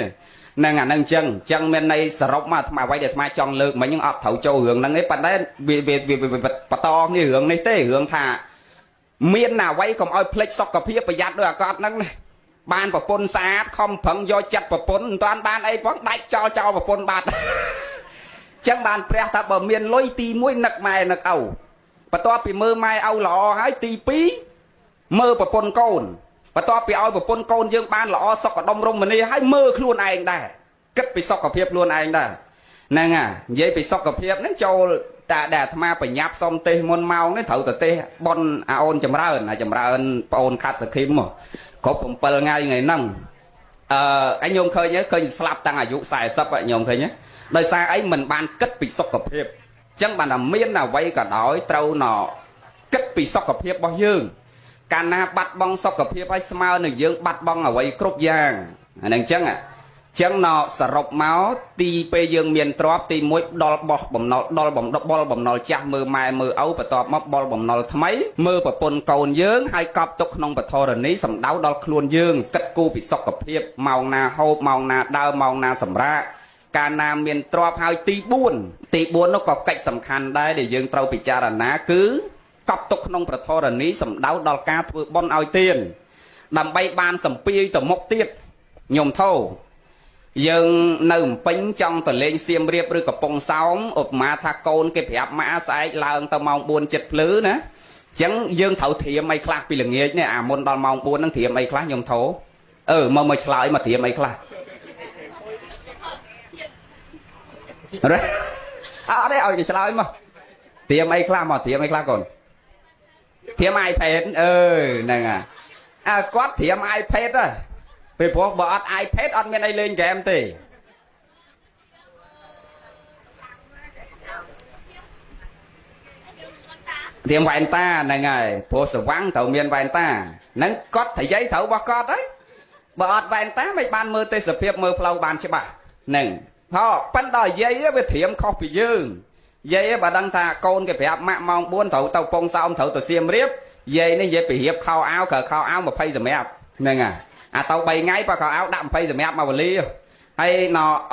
ហ្នឹងហ្នឹងអញ្ចឹងមានន័យសរុបមកអាត្មាអ្វីដែលអាត្មាចង់លើកមិញហ្នឹងអត់ត្រូវចូលរឿងហ្នឹងទេប៉ុន្តែវាបន្តគ្នារឿងនេះទេរឿងថាមានណាអ្វីកុំឲ្យភ្លេចសុខភាពប្រយ័ត្នដោយអាកតហ្នឹងណាបានប្រពន្ធស្អាតខំប្រឹងយកចិត្តប្រពន្ធមិនតាន់បានអីផងដាច់ចោលប្រពន្ធបាត់ចឹងបានព្រះថាបើមានលុយទី1នឹកម៉ែនឹកឪបន្ទាប់ពីមើលម៉ែឪល្អហើយទី2មើលប្រពន្ធកូនបន្ទាប់ពីឲ្យប្រពន្ធកូនយើងបានល្អសុខដុមរមនាហើយមើលខ្លួនឯងដែរគិតពីសុខភាពខ្លួនឯងដែរហ្នឹងនិយាយពីសុខភាពហ្នឹងចូលតែដែលអាត្មាបញ្ញាប់សុំទេសមុនម៉ោងនេះត្រូវទៅទេសបនអាអូនចម្រើនប្អូនខាត់សខីមមកគ្រប់7ថ្ងៃហ្នឹងអញញោមឃើញស្លាប់តាំងអាយុ40ញោមឃើញដោយសារអីមិនបានគិតពីសុខភាពអញ្ចឹងបានតែមានអ្វីក៏ដោយត្រូវគិតពីសុខភាពរបស់យើងកាលណាបាត់បង់សុខភាពហើយស្មើនឹងយើងបាត់បង់អ្វីគ្រប់យ៉ាងអាហ្នឹងអញ្ចឹងសរុបមកទីពេលយើងមានទ្រព្យទី1ដល់បោះបំណុលដល់បំណុលចាស់មើលម៉ែមើលឪបន្ទាប់មកបលបំណុលថ្មីមើលប្រពន្ធកូនយើងហើយកប់ទុកក្នុងបធរណីសំដៅដល់ខ្លួនយើងគិតគូរពីសុខភាពម៉ោងណាហូបម៉ោងណាដើរម៉ោងណាសម្រាកកាលណាមានទ្រព្យហើយទី4នោះក៏កិច្ចសំខាន់ដែរដែលយើងត្រូវពិចារណាគឺកប់ទុកក្នុងប្រធរណីសំដៅដល់ការធ្វើបុណ្យឲ្យទានដើម្បីបានសម្ពាយទៅមុខទៀតញោមធោយើងនៅភ្នំពេញចង់ទៅលេងសៀមរាបឬកំពង់សោមឧបមាថាកូនគេប្រាប់ម៉ាក់ស្អែកឡើងទៅម៉ោង4ចិត្តភ្លឺណាអញ្ចឹងយើងត្រូវត្រៀមអីខ្លះពីល្ងាចនេះអាមុនដល់ម៉ោង4ហ្នឹងត្រៀមអីខ្លះញោមធោមកឆ្លើយមកត្រៀមអីខ្លះអត់ទេឲ្យគេឆ្លើយមកត្រៀមអីខ្លះមកត្រៀមអីខ្លះកូនត្រៀម iPad ហ្នឹងគាត់ត្រៀម iPad ហ៎ពេលព្រោះបើអត់ iPad អត់មានអីលេងហ្គេមទេត្រៀមវ៉ែនតាហ្នឹងហើយព្រោះស្វាំងត្រូវមានវ៉ែនតាហ្នឹងគាត់ត្រយៃត្រូវរបស់គាត់ហើយបើអត់វ៉ែនតាមិនបានមើលទេសភាពមើលផ្លូវបានច្បាស់ហ្នឹងប៉ុន្តែយាយវាត្រៀមខុសពីយើងយាយបើដឹងថាកូនគេប្រាប់ម៉ាក់ម៉ោង4ត្រូវទៅពងសោមត្រូវទៅសៀមរាបយាយនេះយាយពីរៀបខោអាវក៏ខោអាវ20សម្រាប់ហ្នឹងហើយទៅ3ថ្ងៃបើខោអាវដាក់20សម្រាប់មកវេលាហើយ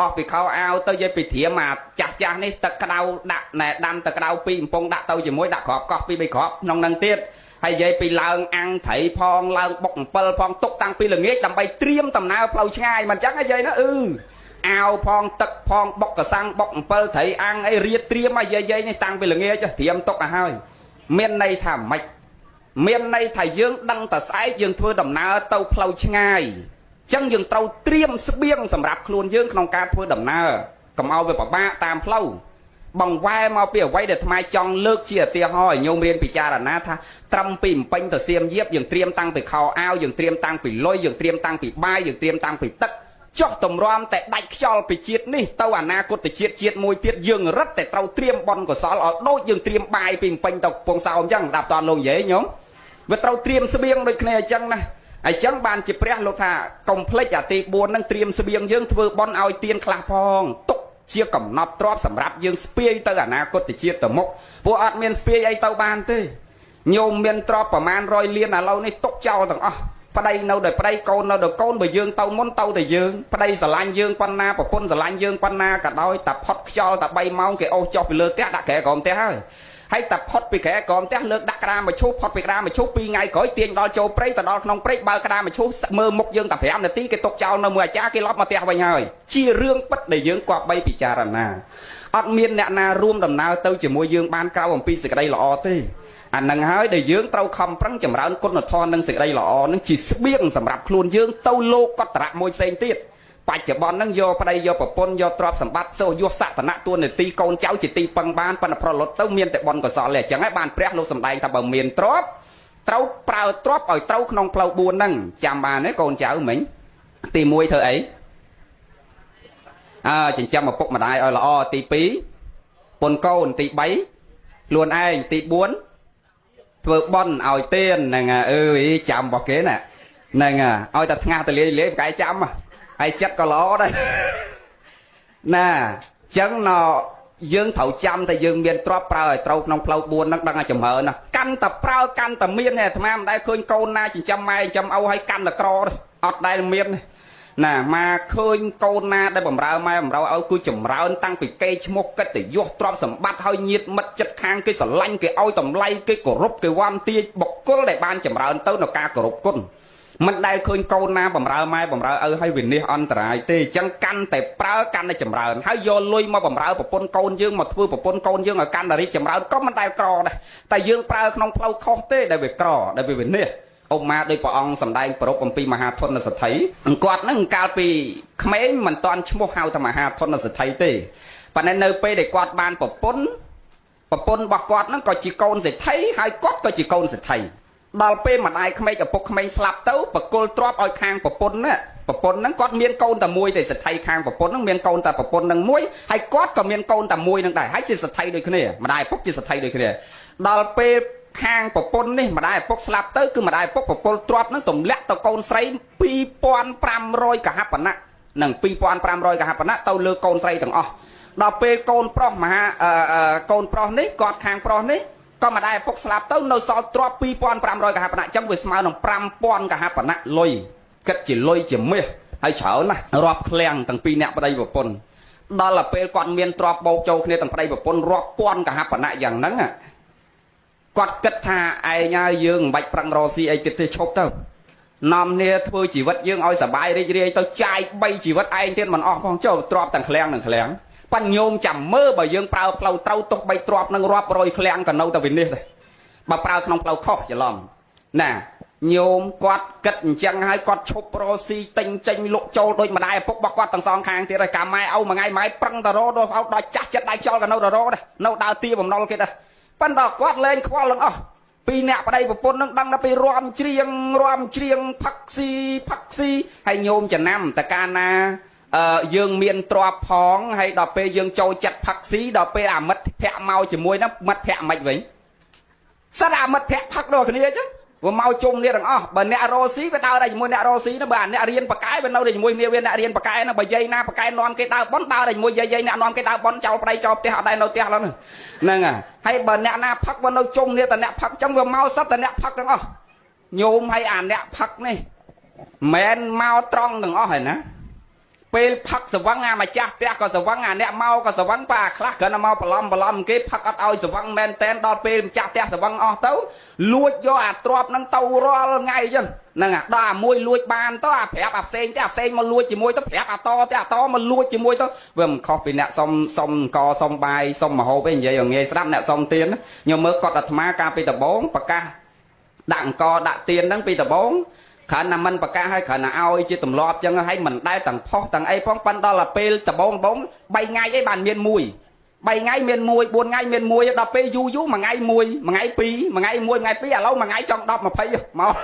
អស់ពីខោអាវទៅយាយពីត្រៀមចាស់នេះទឹកក្តៅដាក់ណែដាំទឹកក្តៅ2កំប៉ុងដាក់ទៅជាមួយដាក់ក្របកោះ2 3គ្រាប់ក្នុងនឹងទៀតហើយយាយពីឡើងអាំងត្រីផងឡើងបុក7ផងទុកតាំងពីល្ងាចដើម្បីត្រៀមដំណើរផ្លូវឆ្ងាយមិនអញ្ចឹងយាយណាអាវផងទឹកផងបុកកសាំងបុក7ត្រីអាំងអីរៀបត្រៀមឲ្យយាយនេះតាំងពីល្ងាចត្រៀមទុកឲ្យហើយមានន័យថាម៉េចមានន័យថាយើងដឹងតែស្អែកយើងធ្វើដំណើរទៅផ្លូវឆ្ងាយអញ្ចឹងយើងត្រូវត្រៀមស្បៀងសម្រាប់ខ្លួនយើងក្នុងការធ្វើដំណើរកុំឲ្យវាពិបាកតាមផ្លូវ bằng vai mau bìa quay để thay trong lược chia tia hỏi nhôm riêng bị cha là na tha trăm pìm pin từ xiêm diếp dừng tiêm tăng từ khao ao dừng tiêm tăng bị lôi dừng tiêm tăng bị bay dừng tiêm tăng bị tất cho tầm rom tại đại cho bị chết ní tàu na cốt từ chết môi tiết dừng rất tại tàu tiêm bòn của xó ở đôi dừng tiêm bay pìm pin tộc phong sao chẳng đạp toàn luôn dễ nhóm và tàu tiêm sơ biên đôi này chẳng này ai chẳng bàn chỉ pre lột thà complex à tì buồn năng tiêm sơ biên dương thưa bon ao tiên khla phong tục chia cầm nắp trọp sầm rạp dương spray tới à na cốt từ chết từ mốc vô admin spray ai tàu bàn thế nhiều miền trọpประมาณ100 liên là lâu này tục trao thằng phải đây đâu đời phải đây con đâu được con bởi dương tàu muốn tàu thì dương phải đây xà lan dương quan na và quân xà lan dương quan na cả đôi tập hot cho tập bay mau cái ô cho bị lơ té đã kẻ còn té hơi hay tập hot bị kẻ còn té lơ đặt ra mà chốt hot bị ra mà chốt pi ngay cõi tiền đo châu prey tao đo nông prey bao ra mà chốt mơ một dương tập hẻm là tí cái tục trao nó mưa cha cái lót mà té bay hơi chia rương bất để dương quạt bay bị trà rana ọt miên nè na rùm đầm nào tao chỉ mua dương ban cao bằng pi sự đây là o tê anh năng hái để dưỡng tàu không prăng chậm rãi con là thon năng sự đây là năng chỉ biếng sầm rạp luôn dưỡng tàu lô có trạm môi sen tiết phải chở bọn năng do đây do bờ pôn do trọp sầm bát sâu do sạ tận nát tuôn để ti con cháu chỉ ti bằng ban pan pro lót tàu miền tại bọn của sọ lẻ chẳng ai bàn prét lô sầm đây ta bờ miền trọp tàu prao trọp ở tàu không plau buồn năng chạm bàn đấy con cháu mình ti môi thơ ấy chỉ chăm một cục mà đại ở là o ti pí pôn côn ti bấy luôn ai ti buồn vừa bon ỏi tiền này ơi chạm vào kế nè này ỏi thật nga từ lấy cái chạm mà ai chắc có ló đây nè chẳng nó dương thầu chăm thì dương miền trọp prao trâu nông plau buồn nó đang chầm hở nè căn tập prao căn tập miên này tham đây khơi câu na chỉ chăm mai chăm âu hay căn là cro đây ọt đây là miên này nè mà khơi câu na đây bầm rau mai bầm rau âu cứ chầm rau tăng bị cây một cái để vô trọp sầm bắt hơi nhiệt mất chất khang cái sờ lanh cái oi tầm lay cái cổ rúp cái quan tia bọc cốt để ban chầm rau tới nó ca cổ rúp cốt mình đây khơi câu na bầm rau mai bầm rau âu hay vì nè ăn trái tê chẳng căn để prao căn để chầm rau hay vô lui mà bầm rau bọc pôn côn dương mà thưa bọc pôn côn dương ở căn là đi chầm rau có mình đây cò đây tại dương prao không plau khó tê để về cò để về nè ông ma đây bỏ ông sầm đai pro công ty mà hà thôn là sẽ thấy quạt nó cao pi mấy mình toàn mua hao thằng mà hà thôn là sẽ thấy tê và nên nơi pe để quạt ban bỏ pôn bọc quạt nó có chỉ côn sẽ thấy hai quạt có chỉ côn sẽ thấy đào pe mà ai không mấy cái bọc mấy slap tấu bọc côn drop oi khang bỏ pôn nó quạt miên côn tầm môi thì sẽ thấy khang bỏ pôn nó miên côn tầm bỏ pôn nâng muối hay quạt còn miên côn tầm môi nâng đại hay sẽ thấy được cái này mà đại bọc chỉ sẽ thấy được cái này đào pe khang bọc pôn này mà đại bọc slap tới cứ mà đại bọc pôn drop nó tụm lẹ tàu côn sấy pi pon pram roi cả hấp bẩn nè nâng pi pon pram roi cả hấp bẩn nè tàu lừa côn sấy thằng đào pe côn pro mà côn pro này quạt khang pro này có mà đại bọc slap tới nó so drop pi pon pram roi cả hấp bẩn nè trong việc smile nòng pram pon cả hấp bẩn nè lôi kết chỉ lôi chỉ mê hay chở nè rọp keng thằng pi nẹt vào đây bọc pôn đó là pe quạt miên drop bầu châu kia thằng vào đây bọc pôn rọp pon cả hấp bẩn nè dạng nắng à quạt kết tha ai nha dương bạch prang rosi ai kết chốt tao nằm nè thôi chỉ vật dương oi sờ bài đi tao trai bay chỉ vật ai trên mình phong châu trọp thằng khleang pan nhôm chầm mơ bởi dương prao plau trâu tục bay trọp năng rọp rồi khleang còn đâu tao vinh đi đây bà prao không plau khó chỉ lòng nè nhôm quạt kết chẳng hai quạt chốt rosi tinh tranh lộ châu đôi mà đại phúc bọc quạt thằng song khang thì rồi cả mai âu mà ngày mai prang tao đó áo đòi chắc chất đại cho còn đâu đó đây đâu đào tia bằng đâu kia đây pan đỏ quát lên khoa lần pi nẹt vào đây một pôn đang nó bị rom chiêng phắc xi hay nhôm chả nam ta cana dương miền trọp phong hay đỏ pe dương châu chặt phắc xí đỏ pe mất thẹ mau chỉ muối nó mất thẹ mạch vậy sao đã mất thẹ phắc đồ cái này chứ và mau chung đi rằng bà nẹt rô xí với tao đây mua nẹt rô xí nó bà nẹt riêng bà cái bên đâu để mua nhiều viên nẹt riêng bà cái nó bà dây na bà cái non cái tao bón tao đây mua dây nẹt non cái tao bón cháu đây cho tao đây đâu tao lắm nè hay bà nẹt na phắc bên đâu chung đi ta nẹt phắc trong vừa mau sắp ta nẹt phắc rằng nhôm hay nẹt phắc này men mau tròn đừng hỏi nè pe phắc sờ vắng mà cha tao có sờ vắng nẹt mau có sờ vắng bà khác cái nó mau bà lom cái phắc ở ao sờ vắng men ten đo pe cha tao sờ vắng tấu luộc do trọp năng tàu ro ngay chứ nè đa môi luộc bàn to phép sen mà luộc chỉ môi to phép to mà luộc chỉ môi to vườn kho bị nẹt xong co xong bài xong mà hồ bên vậy rồi nghe sắp nẹt xong tiền nhưng mới có đặt má ca pi tập 4 bạc ca đặng co đặng tiền đăng pi tập 4 khả năng mình bạc ca hay khả năng ao chứ tầm lọp chân hay mình đai tầng phó tầng ấy phong pan đó là pe tập 4 bay ngay cái bàn miên mùi 3 ថ្ងៃមាន1 4ថ្ងៃមាន1ដល់ពេលយូរមួយថ្ងៃ1មួយថ្ងៃ2មួយថ្ងៃ1មួយថ្ងៃ2ឥឡូវមួយថ្ងៃចង់10 20មក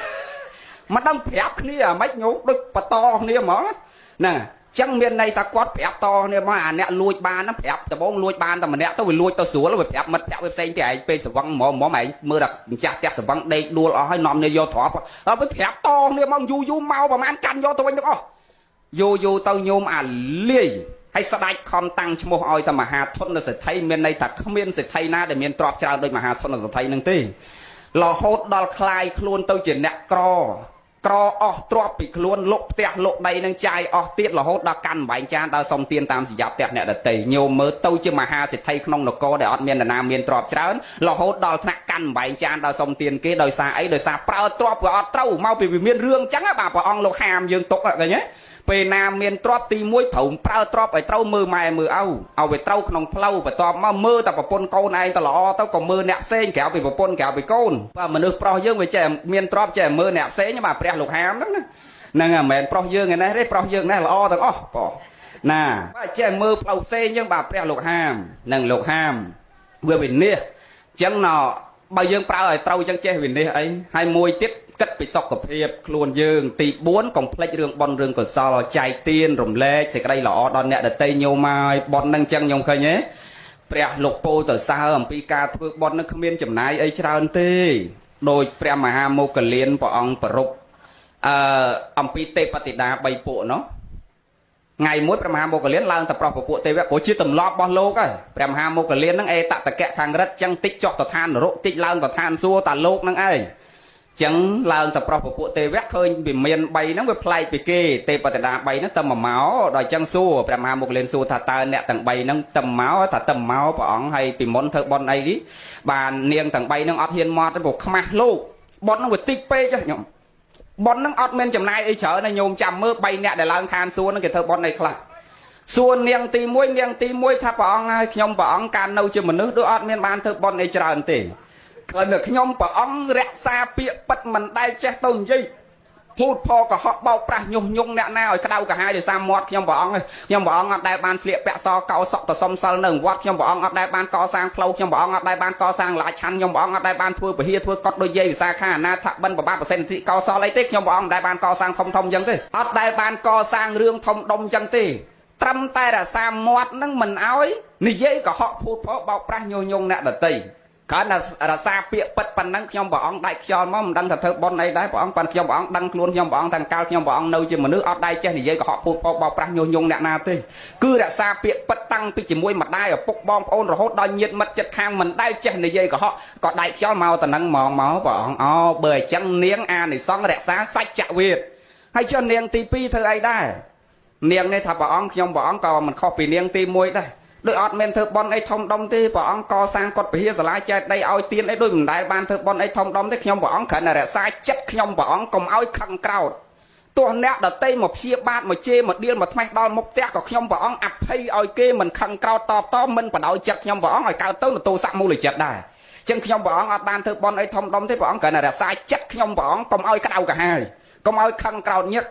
មិនដឹងប្រាប់គ្នាមិនញោដូចបន្តគ្នាហ្មងហ្នឹងចឹងមានន័យថាគាត់ប្រាប់តគ្នាមកអាអ្នកលួចបានហ្នឹងប្រាប់ដំបងលួចបានតែម្នាក់ទៅវាលួចទៅស្រួលវាប្រាប់មិត្តភក្តិវាផ្សេងទៀតឯងពេលសវឹងហ្មងឯងមើលតែម្ចាស់ផ្ទះសវឹងដេកដួលអស់ហើយនាំគ្នាយកទ្រព្យដល់ពេលប្រាប់តគ្នាមកយូរមកប្រហែលកាន់យកទៅវិញទាំងអស់យូរទៅញោមអាលាយហើយស្ដាច់ខំតាំងឈ្មោះឲ្យតែមហាធនសេដ្ឋីមានន័យថាគ្មានសេដ្ឋីណាដែលមានទ្រព្យច្រើនដូចមហាធនសេដ្ឋីនឹងទេរហូតដល់คลายខ្លួនទៅជាអ្នកក្រអស់ទ្រព្យពីខ្លួនលុកផ្ទះលុកដីនឹងចាយអស់ទៀតរហូតដល់កាន់បែងចានដល់សុំទានតាមសញ្ញាផ្ទះអ្នកដតីញោមមើលទៅជាមហាសេដ្ឋីក្នុងនគរដែលអត់មាននរណាមានទ្រព្យច្រើនរហូតដល់ថ្នាក់កាន់បែងចានដល់សុំទានគេដោយសារអីដោយសារប្រើទ្រព្យវាអត់ត្រូវមកពីវាមានរឿងអញ្ចឹងបាទព្រះអង្គលោកហាមយើងទុកឃើញទេពេលណាមានទ្រព្យទី1ត្រូវប្រើទ្រព្យឲ្យត្រូវមើលម៉ែមើលឲ្យវាត្រូវក្នុងផ្លូវបន្ទាប់មកមើលតែប្រពន្ធកូនឯងទៅល្អទៅក៏មើលអ្នកផ្សេងក្រៅពីប្រពន្ធក្រៅពីកូនបាទមនុស្សប្រុសយើងវាចេះមានទ្រព្យចេះមើលអ្នកផ្សេងបាទព្រះលោកហាមហ្នឹងហ្នឹងមិនមែនប្រុសយើងឯនេះទេប្រុសយើងនេះល្អទាំងអស់បងណាបាទចេះមើលផ្លូវផ្សេងអញ្ចឹងបាទព្រះលោកហាមនឹងលោកហាមវាវិនិច្ឆ័យអញ្ចឹងណបើយើងប្រើឲ្យត្រូវអញ្ចឹងចេះវិនិច្ឆ័យអីហើយមួយទៀតគិតពីសុខភាពខ្លួនយើងទី4កុំភ្លេចរឿងបុណ្យរឿងកុសលចែកទានរំលែកសេចក្តីល្អដល់អ្នកដទៃញោមហើយបុណ្យនឹងអញ្ចឹងខ្ញុំឃើញទេព្រះលោកពោលទៅសើអំពីការធ្វើបុណ្យនឹងគ្មានចំណាយអីច្រើនទេដោយព្រះមហាមោគលានព្រះអង្គប្ររពអំពីទេពបតិតា3ពួកនោះថ្ងៃមួយព្រះមហាមោគលានឡើងទៅប្រោះពពួកទេវៈព្រោះជាទម្លាប់របស់លោកហើយព្រះមហាមោគលានហ្នឹងអេតតកៈខាងរិទ្ធចឹងតិចចុះទៅឋាននរកតិចឡើងទៅឋានសួគ៌តាលោកហ្នឹងឯងចឹងឡើងទៅប្រោះពពួកទេវៈឃើញវាមាន3ហ្នឹងវាប្លែកពីគេទេពបតិតា3ហ្នឹងទៅមកដល់ចឹងសួរព្រះមហាមោគលានសួរថាតើអ្នកទាំង3ហ្នឹងទៅមកថាទៅមកព្រះអង្គហើយពីមុនធ្វើបុណ្យអីនេះបាននាងទាំង3ហ្នឹងអត់ហ៊ានមកទេព្រោះខ្មាស់លោកបុណ្យហ្នឹងវាតិចពេកខ្ញុំបុណ្យហ្នឹងអត់មានចំណាយអីច្រើនទេញោមចាំមើល3អ្នកដែលឡើងឋានសួគ៌ហ្នឹងគេធ្វើបុណ្យអីខ្លះសួរនាងទី1ថាព្រះអង្គហើយខ្ញុំព្រះអង្គកាលនៅជាមនុស្សដូចអត់មានបានធ្វើបុណ្យអីច្រើនទេគ្រាន់តែខ្ញុំព្រះអង្គរក្សាពាក្យពិតមិនដែលចេះទៅនិយាយភូតផកុហកបោកប្រាស់ញុះញង់អ្នកណាឲ្យក្តៅក្រហាយដោយសារមាត់ខ្ញុំព្រះអង្គខ្ញុំព្រះអង្គអត់ដែលបានស្លៀកពាក់សកោសក់ទៅសុំសិលនៅវត្តខ្ញុំព្រះអង្គអត់ដែលបានកសាងផ្លូវខ្ញុំព្រះអង្គអត់ដែលបានកសាងឡាឆាន់ខ្ញុំព្រះអង្គអត់ដែលបានធ្វើពហិធ្វើកត់ដោយយាយវិសាខាអនាថបិណ្ឌបបាបប្រសិទ្ធិកោសលអីទេខ្ញុំព្រះអង្គដែលបានកសាងធំអញ្ចឹងទេអត់ដែលបានកសាងរឿងធំដុំអញ្ចឹងទេត្រឹមតែរសាមាត់នឹងមិនអោយនិយាយកុហកភូតផកបោកប្រាស់ញុះញង់អ្នកដទៃគ្រាន់តែរសាពាក្យពិតប៉ុណ្ណឹងខ្ញុំព្រះអង្គដាច់ខ្យល់មកមិនដឹងថាធ្វើបុណ្យអីដែរព្រះអង្គប៉ុន្តែខ្ញុំព្រះអង្គដឹងខ្លួនខ្ញុំព្រះអង្គទាំងកាលខ្ញុំព្រះអង្គនៅជាមនុស្សអត់ដែរចេះនិយាយកុហកភូតផកបោកប្រាស់ញុះញង់អ្នកណាទេគឺរក្សាពាក្យពិតតាំងពីជាមួយម្ដាយឪពុកបងប្អូនរហូតដល់ញាតិមិត្តជិតខាងមិនដែលចេះនិយាយកុហកក៏ដាច់ខ្យល់មកតែនឹងមកព្រះអង្គបើអញ្ចឹងនាងអានិសង្ឃរក្សាសច្ចវិទ្យាហើយចុះនាងទី2ធ្វើអីដែរនាងនេះថាព្រះអង្គខ្ញុំព្រះអង្គក៏មិនខុសពីនាងទី1ដែរដោយអត់មានធ្វើបុណ្យអីធំដុំទេព្រះអង្គកសាងកុដិពហិសាលាចែកដីឲ្យទានអីដូចមិនដែលបានធ្វើបុណ្យអីធំដុំទេខ្ញុំព្រះអង្គគ្រាន់តែរក្សាចិត្តខ្ញុំព្រះអង្គកុំឲ្យខឹងក្រោធទោះអ្នកដតីមកព្យាបាទមកជេរមកដៀលមកថ្មេះដល់មុខផ្ទះក៏ខ្ញុំព្រះអង្គអភ័យឲ្យគេមិនខឹងក្រោធតមិនបដោយចិត្តខ្ញុំព្រះអង្គឲ្យកើតទៅនទោសៈមូលចិត្តដែរអញ្ចឹងខ្ញុំព្រះអង្គអត់បានធ្វើបុណ្យអីធំដុំទេព្រះអង្គគ្រាន់តែរក្សាចិត្តខ្ញុំព្រះអង្គកុំឲ្យក្តៅក្រហាយកុំឲ្យខឹងក្រោធញឹក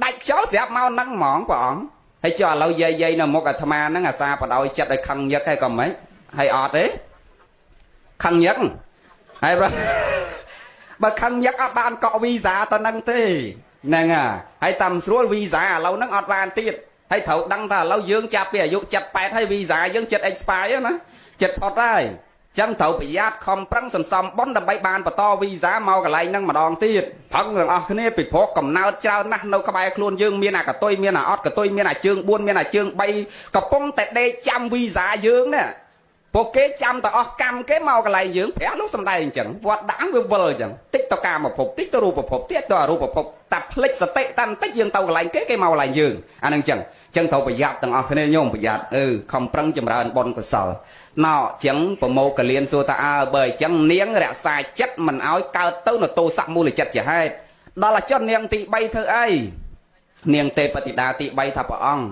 ដាច់ខ្យល់ស្រាប់មកហ្នឹងហ្មងព្រះអង្គហើយចុះឥឡូវយាយនៅមុខអាត្មាហ្នឹងអាសាបដោយចិត្តឲ្យខឹងញឹកហើយក៏មិនហើយអត់ទេខឹងញឹកហើយបើខឹងញឹកអត់បានកក់វីសាទៅហ្នឹងទេហ្នឹងហើយតាមស្រួលវីសាឥឡូវហ្នឹងអត់បានទៀតហើយត្រូវដឹងថាឥឡូវយើងចាប់ពីអាយុ78ហើយវីសាយើងចិត្ត expire ណាចិត្តផុតហើយចឹងត្រូវប្រយ័ត្នខំប្រឹងសន្សំបុណ្យដើម្បីបានបន្តវីសាមកកន្លែងហ្នឹងម្ដងទៀតផឹងទាំងអស់គ្នាពីព្រោះកំណើតច្រើនណាស់នៅក្បែរខ្លួនយើងមានអាកតុយមានអាអត់កតុយមានអាជើង4មានអាជើង3កំពុងតែដេកចាំវីសាយើងណាពួកគេចាំតែអស់កម្មគេមកកន្លែងយើងព្រះលោកសំដែងអញ្ចឹងវត្តដាក់វាវិលអញ្ចឹងតិចទៅកាមភពតិចទៅរូបភពតិចទៅអរូបភពតែភ្លេចសតិតាន់តិចយើងទៅកន្លែងគេមកកន្លែងយើងអាហ្នឹងអញ្ចឹងត្រូវប្រយ័ត្នទាំងអស់គ្នាញោមប្រយ័ត្នខំប្រឹងចម្រើនបុណ្យកុសលណោអញ្ចឹងប្រមោកលៀនសួរថាបើអញ្ចឹងនាងរក្សាចិត្តមិនឲ្យកើតទៅនទោសៈមូលចិត្តជាហេតុដល់ចុះនាងទី3ធ្វើអីនាងទេពបតិតាទី3ថាព្រះអង្គ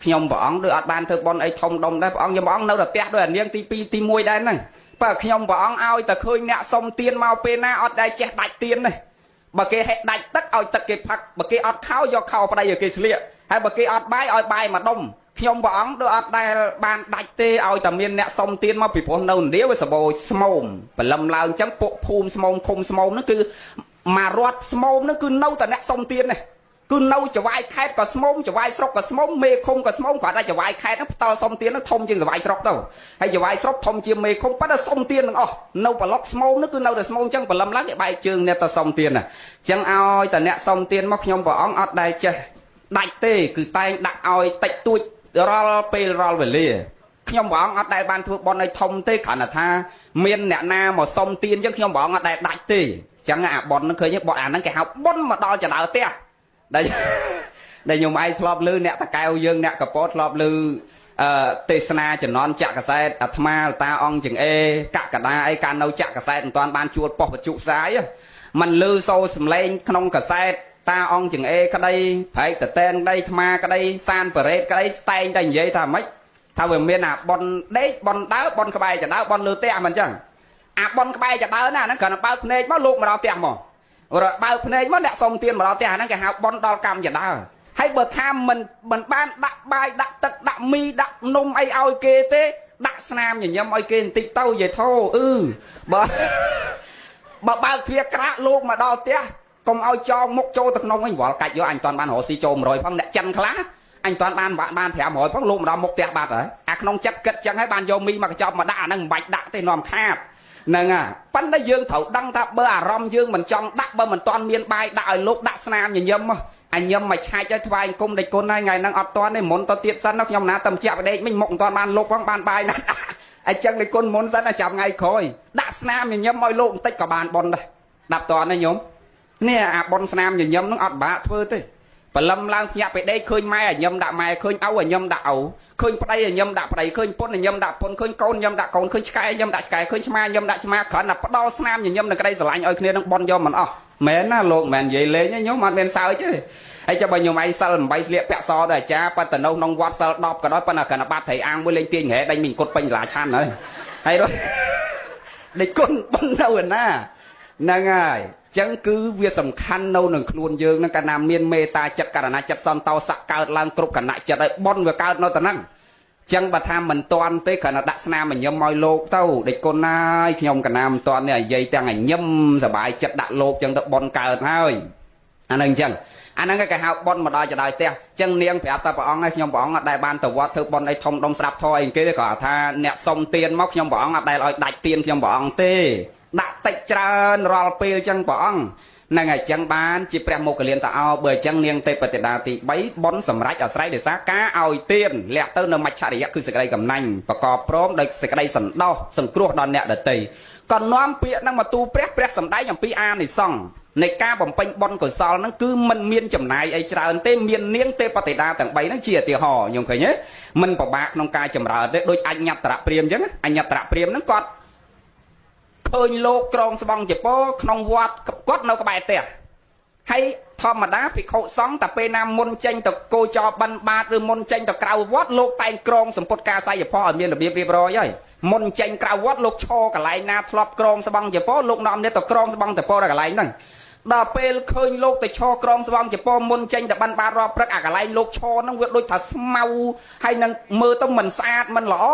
ខ្ញុំព្រះអង្គដូចអត់បានធ្វើបុណ្យអីធំដុំដែរព្រះអង្គខ្ញុំព្រះអង្គនៅតែផ្ទះដូចអានាងទី2ទី1ដែរហ្នឹងបើខ្ញុំព្រះអង្គឲ្យតែឃើញអ្នកសុំទានមកពេលណាអត់ដែលចេះដាច់ទានទេបើគេហេដាច់ទឹកឲ្យទឹកគេផឹកបើគេអត់ខោយកខោប្តីឲ្យគេស្លៀកហើយបើគេអត់បាយឲ្យបាយមកដុំ ខ្ញុំព្រះអង្គដូចអត់ដែលបានដាច់ទេឲ្យតែមានអ្នកសុំទានមកពីព្រោះនៅឥណ្ឌាវាសបោស្មោមបលឹមឡើងអញ្ចឹងពួកភូមិស្មោមឃុំស្មោមហ្នឹងគឺមករត់ស្មោមហ្នឹងគឺនៅតែអ្នកសុំទាននេះគឺនៅចវាយខេតក៏ស្មោមចវាយស្រុកក៏ស្មោមមេឃុំក៏ស្មោមគាត់តែចវាយខេតហ្នឹងផ្ដាល់សុំទានហ្នឹងធំជាងចវាយស្រុកទៅហើយចវាយស្រុកធំជាងមេឃុំប៉ុន្តែសុំទានទាំងអស់នៅប្លុកស្មោមហ្នឹងគឺនៅតែស្មោមអញ្ចឹងបលឹមឡើងគេបែកជើងអ្នកទៅសុំទានណាអញ្ចឹងឲ្យតែអ្នកសុំទានមកខ្ញុំព្រះអង្គអត់ដែលចេះដាច់ទេគឺតែងដាក់ឲ្យតិចតួចរាល់ពេលរាល់វេលាខ្ញុំព្រះអង្គអត់ដែលបានធ្វើបន់ឲ្យធំទេគ្រាន់តែថាមានអ្នកណាមកសុំទានអញ្ចឹងខ្ញុំព្រះអង្គអត់ដែលដាច់ទេអញ្ចឹងអាបន់ហ្នឹងឃើញបន់អាហ្នឹងគេហៅបន់មកដល់ចដៅផ្ទះដែលខ្ញុំឯងធ្លាប់លឺអ្នកតកែវយើងអ្នកកពតធ្លាប់លឺទេសនាចំណនចក្រកសែតអាត្មាតាអង្គចង្អេកកដាអីកាលនៅចក្រកសែតមិនទាន់បានជួលប៉ុស្តិ៍បច្ចុផ្សាយមិនលឺសូរសំឡេងក្នុងកសែតតាអង្គចង្អេក្តីប្រែកតតែនក្តីអាត្មាក្តីសានបរេតក្តីតែងតែនិយាយថាម៉េចថាវាមានអាបន់ដេកបន់ដើបន់ក្បែរចដៅបន់លើផ្ទះមិនអញ្ចឹងអាបន់ក្បែរចដៅណាហ្នឹងគ្រាន់តែបើកភ្នែកមកលោកមកដល់ផ្ទះមកបើកភ្នែកមកអ្នកសុំទានមកដល់ផ្ទះហ្នឹងគេហៅបន់ដល់កម្មចដៅហើយបើថាមិនបានដាក់បាយដាក់ទឹកដាក់មីដាក់នំអីឲ្យគេទេដាក់ស្នាមញញឹមឲ្យគេបន្តិចទៅយាយធោបើបើកទ្វារក្រាក់លោកមកដល់ផ្ទះកុំឲ្យចងមុខចូលទៅក្នុងវិញវល់កាច់យកអញតាន់បានរកស៊ីចូល100ផងអ្នកចិនខ្លះអញតាន់បាន500ផងលោកមកដល់មុខផ្ទះបាត់ហើយអាក្នុងចិត្តគិតចឹងហើយបានយកមីមកកញ្ចប់មកដាក់អាហ្នឹងមិនបាច់ដាក់ទេនាំខាតហ្នឹងហ่ะប៉ុន្តែយើងត្រូវដឹងថាបើអារម្មណ៍យើងមិនចង់ដាក់បើមិនតាន់មានបាយដាក់ឲ្យលោកដាក់ស្នាមញញឹមអញញឹមមកឆាច់ឲ្យថ្វាយគុំដេចគុណហើយថ្ងៃហ្នឹងអត់តាន់ទេមុនទៅទៀតសិនខ្ញុំណាតែជាក់បដេកមិញមុខមិនតាន់បានលោកផងបានបាយណាស់អញ្ចឹងដេចគុណមុនសិនចាំថ្ងៃក្រោយដាក់ស្នាមញញឹមឲ្យលោកបន្តិចក៏បានប៉ុនដែរដាក់តាន់ទេញោមនេះអាប៉ុនស្នាមញញឹមហ្នឹងអត់បាក់ធ្វើទេបលឹមឡើងភ្ញាក់បដេកឃើញម៉ែញញឹមដាក់ម៉ែឃើញឪញញឹមដាក់ឪឃើញប្តីញញឹមដាក់ប្តីឃើញពុនញញឹមដាក់ពុនឃើញកូនញញឹមដាក់កូនឃើញឆ្កែញញឹមដាក់ឆ្កែឃើញឆ្មាញញឹមដាក់ឆ្មាគ្រាន់តែផ្ដោស្នាមញញឹមនឹងក្តីស្រឡាញ់ឲ្យគ្នានឹងប៉ុនយកមិនអស់មែនណាលោកមិនមែននិយាយលេងទេញោមអត់មានសើចទេហើយចាំបើញោមឯងសិល8ស្លៀកពាក់សដល់អាចារ្យប៉តទៅនៅក្នុងវត្តសិល10ក៏ដោយប៉ុន្តែកណ្ដាបាត់ត្រីអាំងមួយលេងទាញហែដេញមីងគុតពេញកន្លាឆាន់ហើយដេញគុណប៉ុននៅណាហ្នឹងហើយចឹងគឺវាសំខាន់នៅនឹងខ្លួនយើងហ្នឹងកាលណាមានមេត្តាចិត្តករណាចិត្តសន្តោសៈកើតឡើងគ្រប់គណៈចិត្តហើយប៉ុនវាកើតនៅតែហ្នឹងចឹងបើថាមិនតាន់ទេគ្រាន់តែដាក់ស្នាមញញឹមឲ្យលោកទៅដេចគុណណាយខ្ញុំកណាមិនតាន់នេះនិយាយទាំងញញឹមសบายចិត្តដាក់លោកចឹងទៅប៉ុនកើតហើយអាហ្នឹងចឹងអាហ្នឹងគេហៅប៉ុនមកដល់ចដៅផ្ទះចឹងនាងប្រាប់តែព្រះអង្គឲ្យខ្ញុំព្រះអង្គអត់ដែលបានទៅវត្តធ្វើប៉ុនអីធំដុំស្ដាប់ធម៌អីគេទេគ្រាន់ថាអ្នកសុំទានមកខ្ញុំព្រះអង្គអត់ដែលឲ្យដាច់ទានខ្ញុំព្រះអង្គទេដាក់តិចច្រើនរាល់ពេលចឹងព្រះអង្គហ្នឹងហើយចឹងបានជាព្រះមោគលានតាអោបើចឹងនាងទេពតិតាទី3ប៉ុនសម្រាប់អាស្រ័យដោយសារការឲ្យទានលាក់ទៅនៅមច្ឆរិយៈគឺសេចក្តីកំណាញ់ប្រកបព្រមដោយសេចក្តីសន្តោសសង្គ្រោះដល់អ្នកដទៃក៏នាំពាក្យហ្នឹងមកទូព្រះសម្ដែងអំពីអានិសង្ឃនៃការបំពេញបុណ្យកុសលហ្នឹងគឺมันមានចំណាយអីច្រើនទេមាននាងទេពតិតាទាំង3ហ្នឹងជាឧទាហរណ៍ខ្ញុំឃើញទេมันពិបាកក្នុងការចម្រើនទេដូចអញ្ញត្រព្រាមអញ្ចឹងអញ្ញត្រព្រាមហ្នឹងគាត់ឃើញលោកក្រងស្បង់ចពោក្នុងវត្តគាត់នៅក្បែរផ្ទះហើយធម្មតាភិក្ខុសង្ឃតែពេលណាមុនចេញទៅគោចរបិណ្ឌបាតឬមុនចេញទៅក្រៅវត្តលោកតែងក្រងសម្ពុតការស័យផោឲ្យមានរបៀបរៀបរយហើយមុនចេញក្រៅវត្តលោកឈរកន្លែងណាធ្លាប់ក្រងស្បង់ចពោលោកនាំនេះទៅក្រងស្បង់ចពោដល់កន្លែងហ្នឹងដល់ពេលឃើញលោកទៅឈរក្រងស្បង់ចពោមុនចេញទៅបិណ្ឌបាតរាប់ព្រឹកអាកន្លែងលោកឈរហ្នឹងវាដូចថាស្មៅហើយនឹងមើលទៅមិនស្អាតមិនល្អ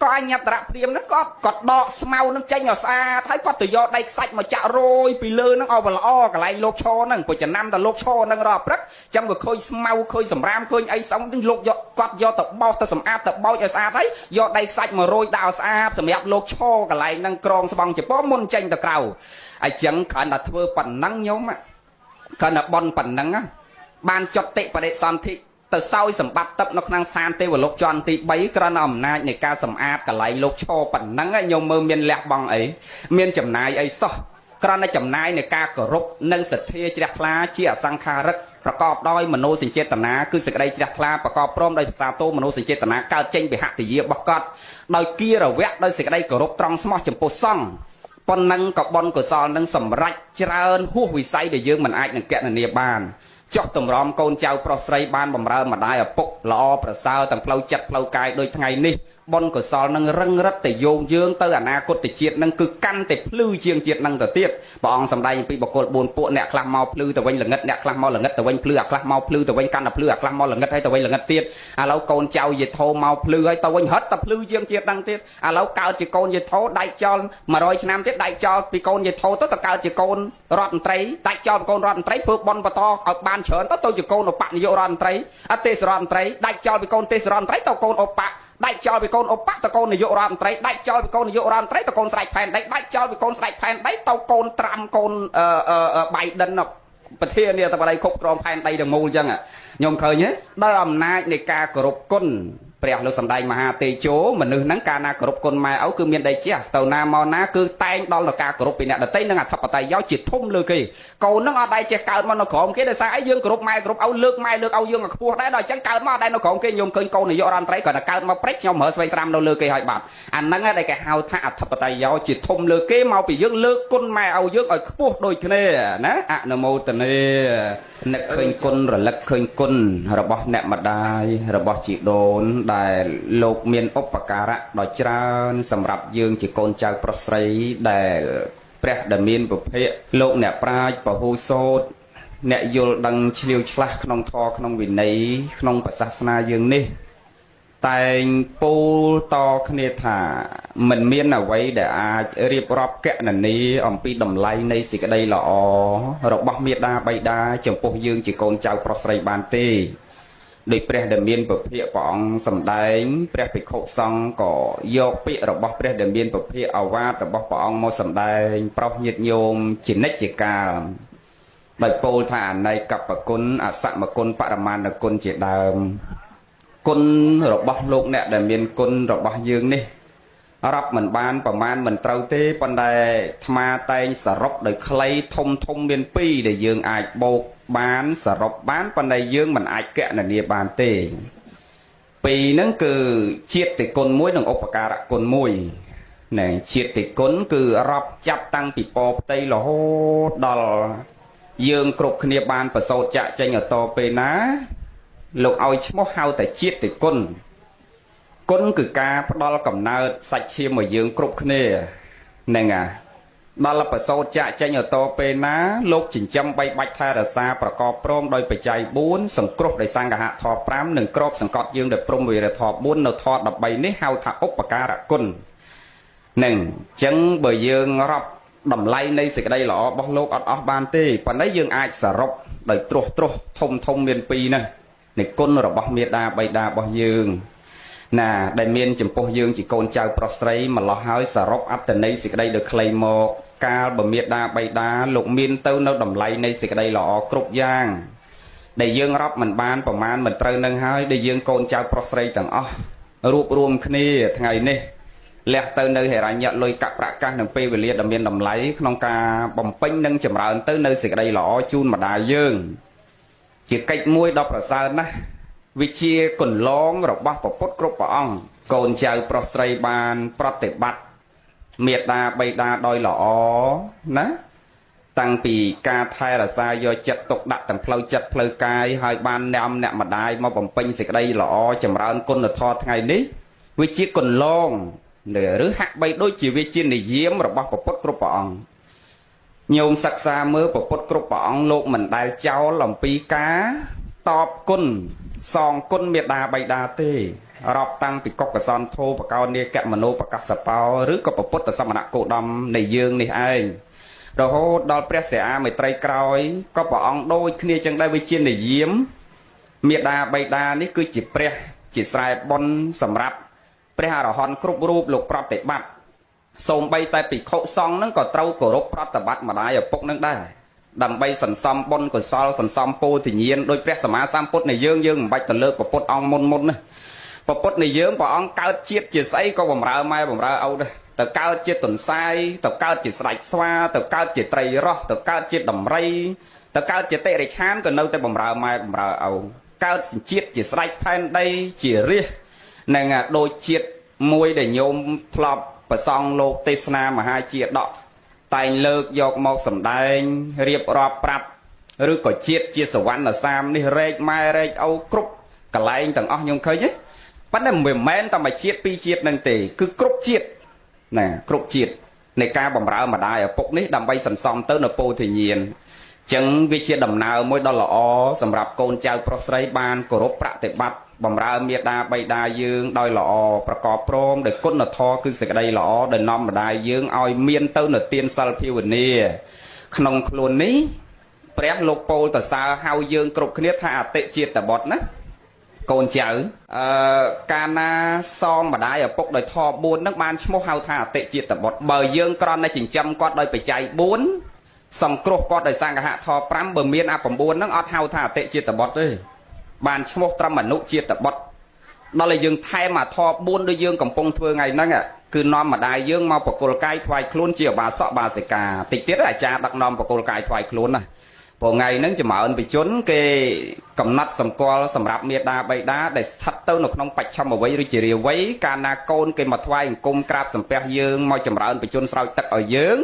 ក៏អញ្ញត្រព្រាមហ្នឹងគាត់ដកស្មៅហ្នឹងចេញឲ្យស្អាតហើយគាត់ទៅយកដៃខ្សាច់មកចាក់រយពីលើហ្នឹងឲ្យវាល្អកន្លែងលោកឈរហ្នឹងព្រោះចំណាំតែលោកឈរហ្នឹងរាល់ព្រឹកចឹងវាឃើញស្មៅឃើញសម្រាមឃើញអីស្អុងហ្នឹងលោកយកគាត់យកទៅបោសទៅសម្អាតទៅបោចឲ្យស្អាតហើយយកដៃខ្សាច់មករយដាក់ឲ្យស្អាតសម្រាប់លោកឈរកន្លែងហ្នឹងក្រងស្បង់ចពោមុនចេញទៅក្រៅហើយចឹងគ្រាន់តែធ្វើប៉ុណ្ណឹងញោមគ្រាន់តែបន់ប៉ុណ្ណឹងបានចុតតិបដិសន្ធិទៅសោយសម្បត្តិទឹកនៅក្នុងស្ថានទេវលោកជាន់ទី3ក្រណអំណាចនៃការសម្អាតកន្លែងលោកឈរប៉ុណ្ណឹងញោមមើលមានលះបង់អីមានចំណាយអីសោះក្រណតែចំណាយនៃការគោរពនិងសទ្ធាជ្រះថ្លាជាអសង្ខារិកប្រកបដោយមโนសញ្ចេតនាគឺសេចក្តីជ្រះថ្លាប្រកបព្រមដោយភាសាទោមโนសញ្ចេតនាកើតចេញពីហត្ថយារបស់គាត់ដោយគៀរវៈដោយសេចក្តីគោរពត្រង់ស្មោះចំពោះសង្ឃប៉ុណ្ណឹងក៏បុណ្យកុសលនឹងសម្រេចច្រើនហួសវិស័យដែលយើងមិនអាចនឹងកណនាបានចុះតម្រាំកូនចៅប្រុសស្រីបានបំរើម្ដាយឪពុកល្អប្រសើរទាំងផ្លូវចិត្តផ្លូវកាយដូចថ្ងៃនេះ បនកុសលនឹងរឹងរិតទៅយោងយើងទៅអនាគតជាតិនឹងគឺកាន់តែភ្លឺជាងជាតិនឹងទៅទៀតព្រះអង្គសម្ដែងអំពីបុគ្គល4ពួកអ្នកខ្លះមកភ្លឺទៅវិញល្ងិតអ្នកខ្លះមកល្ងិតទៅវិញភ្លឺអាខ្លះមកភ្លឺទៅវិញកាន់តែភ្លឺអាខ្លះមកល្ងិតហើយទៅវិញល្ងិតទៀតឥឡូវកូនចៅយេធោមកភ្លឺហើយទៅវិញហត់តែភ្លឺជាងជាតិនឹងទៀតឥឡូវកើតជាកូនយេធោដាច់ចោល100ឆ្នាំទៀតដាច់ចោលពីកូនយេធោទៅកើតជាកូនរដ្ឋមន្ត្រីដាច់ចោលពីកូនរដ្ឋមន្ត្រីធ្វើបន់បន្តឲ្យបានច្រើនទៅជាកូនឧបនាយករដ្ឋមន្ត្រីអទេសរដ្ឋមន្ត្រីដាច់ចោលពីកូនទេសរដ្ឋមន្ត្រីទៅកូនឧបដាច់ចោលពីកូនឧបទៅកូននាយករដ្ឋមន្ត្រីដាច់ចោលពីកូននាយករដ្ឋមន្ត្រីទៅកូនស្ដេចផែនដីដាច់ចោលពីកូនស្ដេចផែនដីទៅកូនត្រាំកូនBiden ប្រធានាធិបតីគ្រប់គ្រងផែនដីទាំងមូលអញ្ចឹងខ្ញុំឃើញទេដោយអំណាចនៃការគោរពគុណព្រះលោកសម្ដែងមហាតេជោមនុស្សហ្នឹងកាលណាគោរពគុណម៉ែឪគឺមានដីជះទៅណាមកណាគឺតែងដល់ដល់ការគោរពពីអ្នកដទៃនិងអធិបតេយ្យជាធំលើគេកូនហ្នឹងអត់ដែរចេះកើតមកនៅក្រោមគេដោយសារអីយើងគោរពម៉ែគោរពឪលើកម៉ែលើកឪយើងឲ្យខ្ពស់ដែរដល់អញ្ចឹងកើតមកដែរនៅក្រោមគេខ្ញុំឃើញកូននាយករដ្ឋមន្ត្រីគាត់តែកើតមកព្រិចខ្ញុំមើលស្វែងស្រាំនៅលើគេឲ្យបាត់អាហ្នឹងដែលគេហៅថាអធិបតេយ្យជាធំលើគេមកពីយើងលើកគុណម៉ែឪយើងឲ្យខ្ពស់ដូចគ្នាណាអនុមោទនានឹកឃើញគុណរលឹកឃើញគុណរបស់អ្នកម្ដាយរបស់ជីដូនដែលលោកមានឧបការៈដ៏ច្រើនសម្រាប់យើងជាកូនចៅប្រុសស្រីដែលព្រះដែលមានពភៈលោកអ្នកប្រាជ្ញពហុសោតអ្នកយល់ដឹងឆ្លៀវឆ្លាស់ក្នុងធម៌ក្នុងវិន័យក្នុងពុទ្ធសាសនាយើងនេះតែងពោលតគ្នាថាមិនមានអ្វីដែលអាចរៀបរាប់កណនីអំពីតម្លៃនៃសេចក្តីល្អរបស់មាតាបិតាចំពោះយើងជាកូនចៅប្រុសស្រីបានទេដោយព្រះដែលមានពភៈព្រះអង្គសម្ដែងព្រះភិក្ខុសង្ឃក៏យកពាក្យរបស់ព្រះដែលមានពភៈអាវាតរបស់ព្រះអង្គមកសម្ដែងប្រុសញាតិញោមជានិច្ចជាកាលដោយពោលថាអនេកបគុណអសមគុណបរមាណគុណជាដើមគុណរបស់លោកអ្នកដែលមានគុណរបស់យើងនេះរាប់មិនបានប្រមាណមិនត្រូវទេប៉ុន្តែអាត្មាតែងសរុបដោយខ្លីធំមាន2ដែលយើងអាចបូកបានសរុបបានប៉ុន្តែយើងមិនអាចកណនាបានទេ2ហ្នឹងគឺជាតិគុណ1និងឧបការៈគុណ1ណែជាតិគុណគឺរាប់ចាប់តាំងពីពផ្ទៃរហូតដល់យើងគ្រប់គ្នាបានប្រសូតចាក់ចេញអតពេលណាលោកឲ្យឈ្មោះហៅតែជាតិគុណគុណគឺការផ្ដល់កំណើតសាច់ឈាមមកយើងគ្រប់គ្នាហ្នឹងដល់ប្រសូតចាក់ចេញអតពេលណាលោកចិញ្ចឹមបីបាច់ថែរក្សាប្រកបព្រមដោយបច្ច័យ4សង្គ្រោះដោយសង្ឃហធម៌5និងក្របសង្កត់យើងដោយព្រមវិរធម៌4នៅធម៌13នេះហៅថាឧបការៈគុណហ្នឹងអញ្ចឹងបើយើងរាប់តម្លៃនៃសេចក្តីល្អរបស់លោកអត់អស់បានទេប៉ុន្តែយើងអាចសរុបដោយត្រួសធំមាន2ហ្នឹងនៃគុណរបស់មាតាបិតារបស់យើងណាដែលមានចំពោះយើងជាកូនចៅប្រុសស្រីម្លោះហើយសរុបអត្តន័យសេចក្តីដោយខ្លីមកកាលបើមាតាបិតាលោកមានទៅនៅតម្លៃនៃសេចក្តីល្អគ្រប់យ៉ាងដែលយើងរាប់មិនបានប្រមាណមិនត្រូវនឹងហើយដែលយើងកូនចៅប្រុសស្រីទាំងអស់រួបរวมគ្នាថ្ងៃនេះលះទៅនៅហិរញ្ញលុយកប្រកាសនឹងពេលវេលាដ៏មានតម្លៃក្នុងការបំពេញនិងចម្រើនទៅនៅសេចក្តីល្អជូនម្ដាយយើងជាកិច្ចមួយដ៏ប្រសើរណាស់វិជាគន្លងរបស់ព្រះពុទ្ធគ្រប់ព្រះអង្គកូនចៅប្រុសស្រីបានប្រតិបត្តិមេត្តាបិតាដោយល្អណាតាំងពីការថែរក្សាយកចិត្តទុកដាក់ទាំងផ្លូវចិត្តផ្លូវកាយហើយបាននាំអ្នកម្ដាយមកបំពេញសេចក្តីល្អចម្រើនគុណធម៌ថ្ងៃនេះវិជាគន្លងឬហាក់បីដូចជាវាជានិយាមរបស់ព្រះពុទ្ធគ្រប់ព្រះអង្គញោមសិក្សាមើលព្រះពុទ្ធគ្រប់ព្រះអង្គលោកមិនដែលចោលអំពីការតបគុណសងគុណមេដាបៃតាទេរាប់តាំងពីកុកសន្ទោបកោនីកមនោបកសបោឬក៏ព្រះពុទ្ធសមណគោតមនៃយើងនេះឯងរហូតដល់ព្រះសិហាមេត្រីក្រោយក៏ព្រះអង្គដូចគ្នាចឹងដែរវិជានិយាមមេដាបៃតានេះគឺជាព្រះជាស្រែបុណ្យសម្រាប់ព្រះអរហន្តគ្រប់រូបលោកប្រតិបត្តិសូម្បីតែភិក្ខុសង្ឃនឹងក៏ត្រូវគោរពប្រតិបត្តិម្ដាយឪពុកនឹងដែរដើម្បីសន្សំបុណ្យកុសលសន្សំពោធិញ្ញាណដោយព្រះសម្មាសម្ពុទ្ធនៃយើងមិនបាច់ទៅលើកព្រះពុទ្ធអង្គមុនណាព្រះពុទ្ធនៃយើងព្រះអង្គកើតជាតិជាស្អីក៏បម្រើម៉ែបម្រើឪដែរទៅកើតជាទន្សាយទៅកើតជាស្ដេចស្វាទៅកើតជាត្រីរស់ទៅកើតជាដំរីទៅកើតជាតិរិឆានក៏នៅតែបម្រើម៉ែបម្រើឪកើតជាតិជាស្ដេចផែនដីជារាជនឹងដូចជាតិមួយដែលញោមធ្លាប់ប្រសង់លោកទេសនាមហាជាដកតែងលើកយកមកសម្ដែងរៀបរាប់ប្រាប់ឬក៏ជាតិជាសវណ្ណសាមនេះរែកម៉ែរែកឪគ្រប់កន្លែងទាំងអស់ខ្ញុំឃើញទេ ប៉ុន្តែមិនមែនតែមួយជាតិពីរជាតិនឹងទេគឺគ្រប់ជាតិណាគ្រប់ជាតិនៃការបម្រើម្ដាយឪពុកនេះដើម្បីសន្សំទៅនៅពោធិញ្ញាណចឹងវាជាដំណើរមួយដ៏ល្អសម្រាប់កូនចៅប្រុសស្រីបានគោរពប្រតិបត្តិបម្រើមាតាបិតាយើងដោយល្អប្រកបព្រមដោយគុណធម៌គឺសេចក្តីល្អដែលនាំម្ដាយយើងឲ្យមានទៅនៅទានសិលភាវនាក្នុងខ្លួននេះព្រះលោកពោលតសើហៅយើងគ្រប់គ្នាថាអតិជាតិបុត្រណាកូនចៅកាលណាសងម្ដាយឪពុកដោយធម៌4នឹងបានឈ្មោះហៅថាអតិជាតិបុត្របើយើងគ្រាន់តែចិញ្ចឹមគាត់ដោយបច្ច័យ4សង្គ្រោះគាត់ដោយសង្ឃហធម៌5បើមានអា9ហ្នឹងអត់ហៅថាអតិជាតិបុត្រទេបានឈ្មោះត្រឹមអនុជាតិបុត្រដល់ឲ្យយើងថែមអាធម៌4ដូចយើងកំពុងធ្វើថ្ងៃហ្នឹងគឺនាំម្ដាយយើងមកបកគលកាយថ្វាយខ្លួនជាឧបាសកបាសិកាតិចទៀតអាចារ្យដឹកនាំបកគលកាយថ្វាយខ្លួនណាព្រោះថ្ងៃហ្នឹងចម្រើនបជនគេកំណត់សម្គាល់សម្រាប់មេដាបៃតាដែលស្ថិតទៅនៅក្នុងបច្ឆមវ័យឬជារាវ័យកាលណាកូនគេមកថ្វាយអង្គមក្រាបសំពះយើងមកចម្រើនបជនស្រោចទឹកឲ្យយើង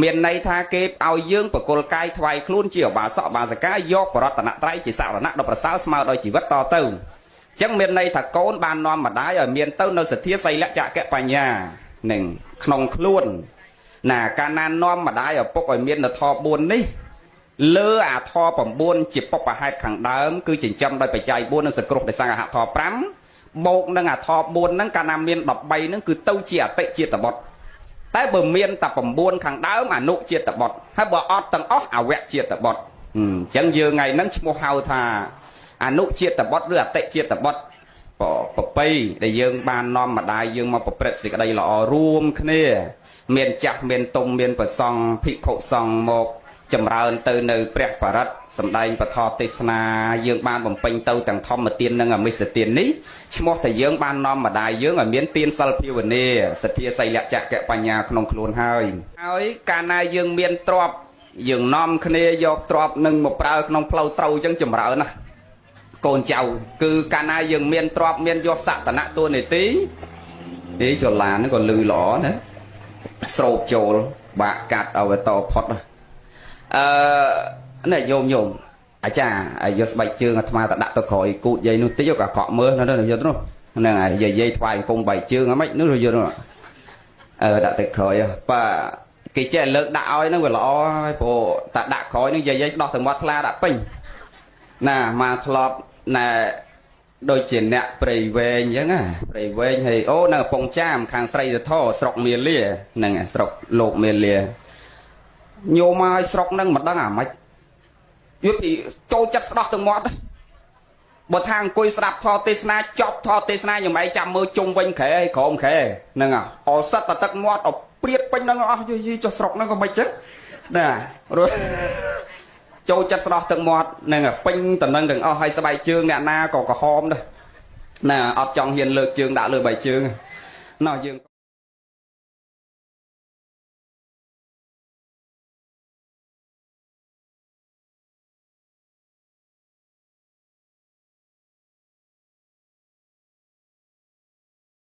មានន័យថាគេឲ្យយើងបកគលកាយថ្វាយខ្លួនជាឧបាសកបាសិកាយកបរតនត្រ័យជាសារណៈដ៏ប្រសើរស្មើដោយជីវិតតទៅអញ្ចឹងមានន័យថាកូនបាននាំម្ដាយឲ្យមានទៅនៅសទ្ធាសីលចក្របញ្ញានឹងក្នុងខ្លួនណាកាលណានាំម្ដាយឪពុកឲ្យមាននៅធម៌4នេះលើអាធម៌9ជាបុព្វហេតុខាងដើមគឺចិញ្ចឹមដោយបច្ច័យ4និងសង្គ្រោះដោយសង្ឃហធម៌5បូកនឹងអាធម៌4ហ្នឹងកាលណាមាន13ហ្នឹងគឺទៅជាអតិជាតិបុត្រតែបើមានតែ9ខាងដើមអនុជាតិបុត្រហើយបើអត់ទាំងអស់អវជាតិបុត្រអញ្ចឹងយើងថ្ងៃហ្នឹងឈ្មោះហៅថាអនុជាតិបុត្រឬអតិជាតិបុត្រប្រពៃដែលយើងបាននាំម្ដាយយើងមកប្រព្រឹត្តសេចក្តីល្អរួមគ្នាមានចាស់មានទុំមានប្រសង់ភិក្ខុសង្ឃមកចម្រើនទៅនៅព្រះបរិត្តសម្ដែងពធទេសនាយើងបានបំពេញទៅទាំងធម្មទាននិងអមិសទាននេះឈ្មោះតែយើងបាននាំម្ដាយយើងឲ្យមានទានសិលភាវនាសទ្ធាសីលចក្របញ្ញាក្នុងខ្លួនហើយកាលណាយើងមានទ្រព្យយើងនាំគ្នាយកទ្រព្យនឹងមកប្រើក្នុងផ្លូវត្រូវអញ្ចឹងចម្រើនណាកូនចៅគឺកាលណាយើងមានទ្រព្យមានយកសក្តនៈតួនាទីនេះចលានក៏លឺល្អណាស្រោបចូលបាក់កាត់ឲ្យតផុតនេះញោមអាចារ្យឲ្យយកស្បែកជើងអាត្មាទៅដាក់ទៅក្រោយគូតយាយនោះតិចក៏កក់មើលនៅនោះយកនោះហ្នឹងហើយយាយថ្វាយអង្គមបែកជើងហ្មងនោះយកនោះដាក់ទៅក្រោយប៉ាគេចេះលើកដាក់ឲ្យហ្នឹងវាល្អហើយព្រោះតាដាក់ក្រោយហ្នឹងយាយស្ដោះទៅមាត់ថ្លាដាក់ពេញណាមកធ្លាប់ណែដូចជាអ្នកព្រៃវែងអញ្ចឹងណាព្រៃវែងហើយអូនៅកំពង់ចាមខាងស្រីរធស្រុកមាលាហ្នឹងស្រុកលោកមាលាញោមមកឲ្យស្រុកហ្នឹងមិនដឹងអាម៉េចយល់ពីចូលចិត្តស្ដោះទៅមាត់បើថាអង្គុយស្ដាប់ធម៌ទេសនាចប់ធម៌ទេសនាយ៉ាងម៉េចចាំមើលជុំវិញក្រែក្រោមក្រែហ្នឹងអសិតតែទឹកមាត់អព្រាតពេញហ្នឹងអស់យីចុះស្រុកហ្នឹងក៏មិនចឹងណារួចចូលចិត្តស្ដោះទឹកមាត់ហ្នឹងពេញតំណឹងទាំងអស់ហើយស្បែកជើងអ្នកណាក៏ក្រហមដែរណាអត់ចង់ហ៊ានលើកជើងដាក់លើបែកជើងណោះយើង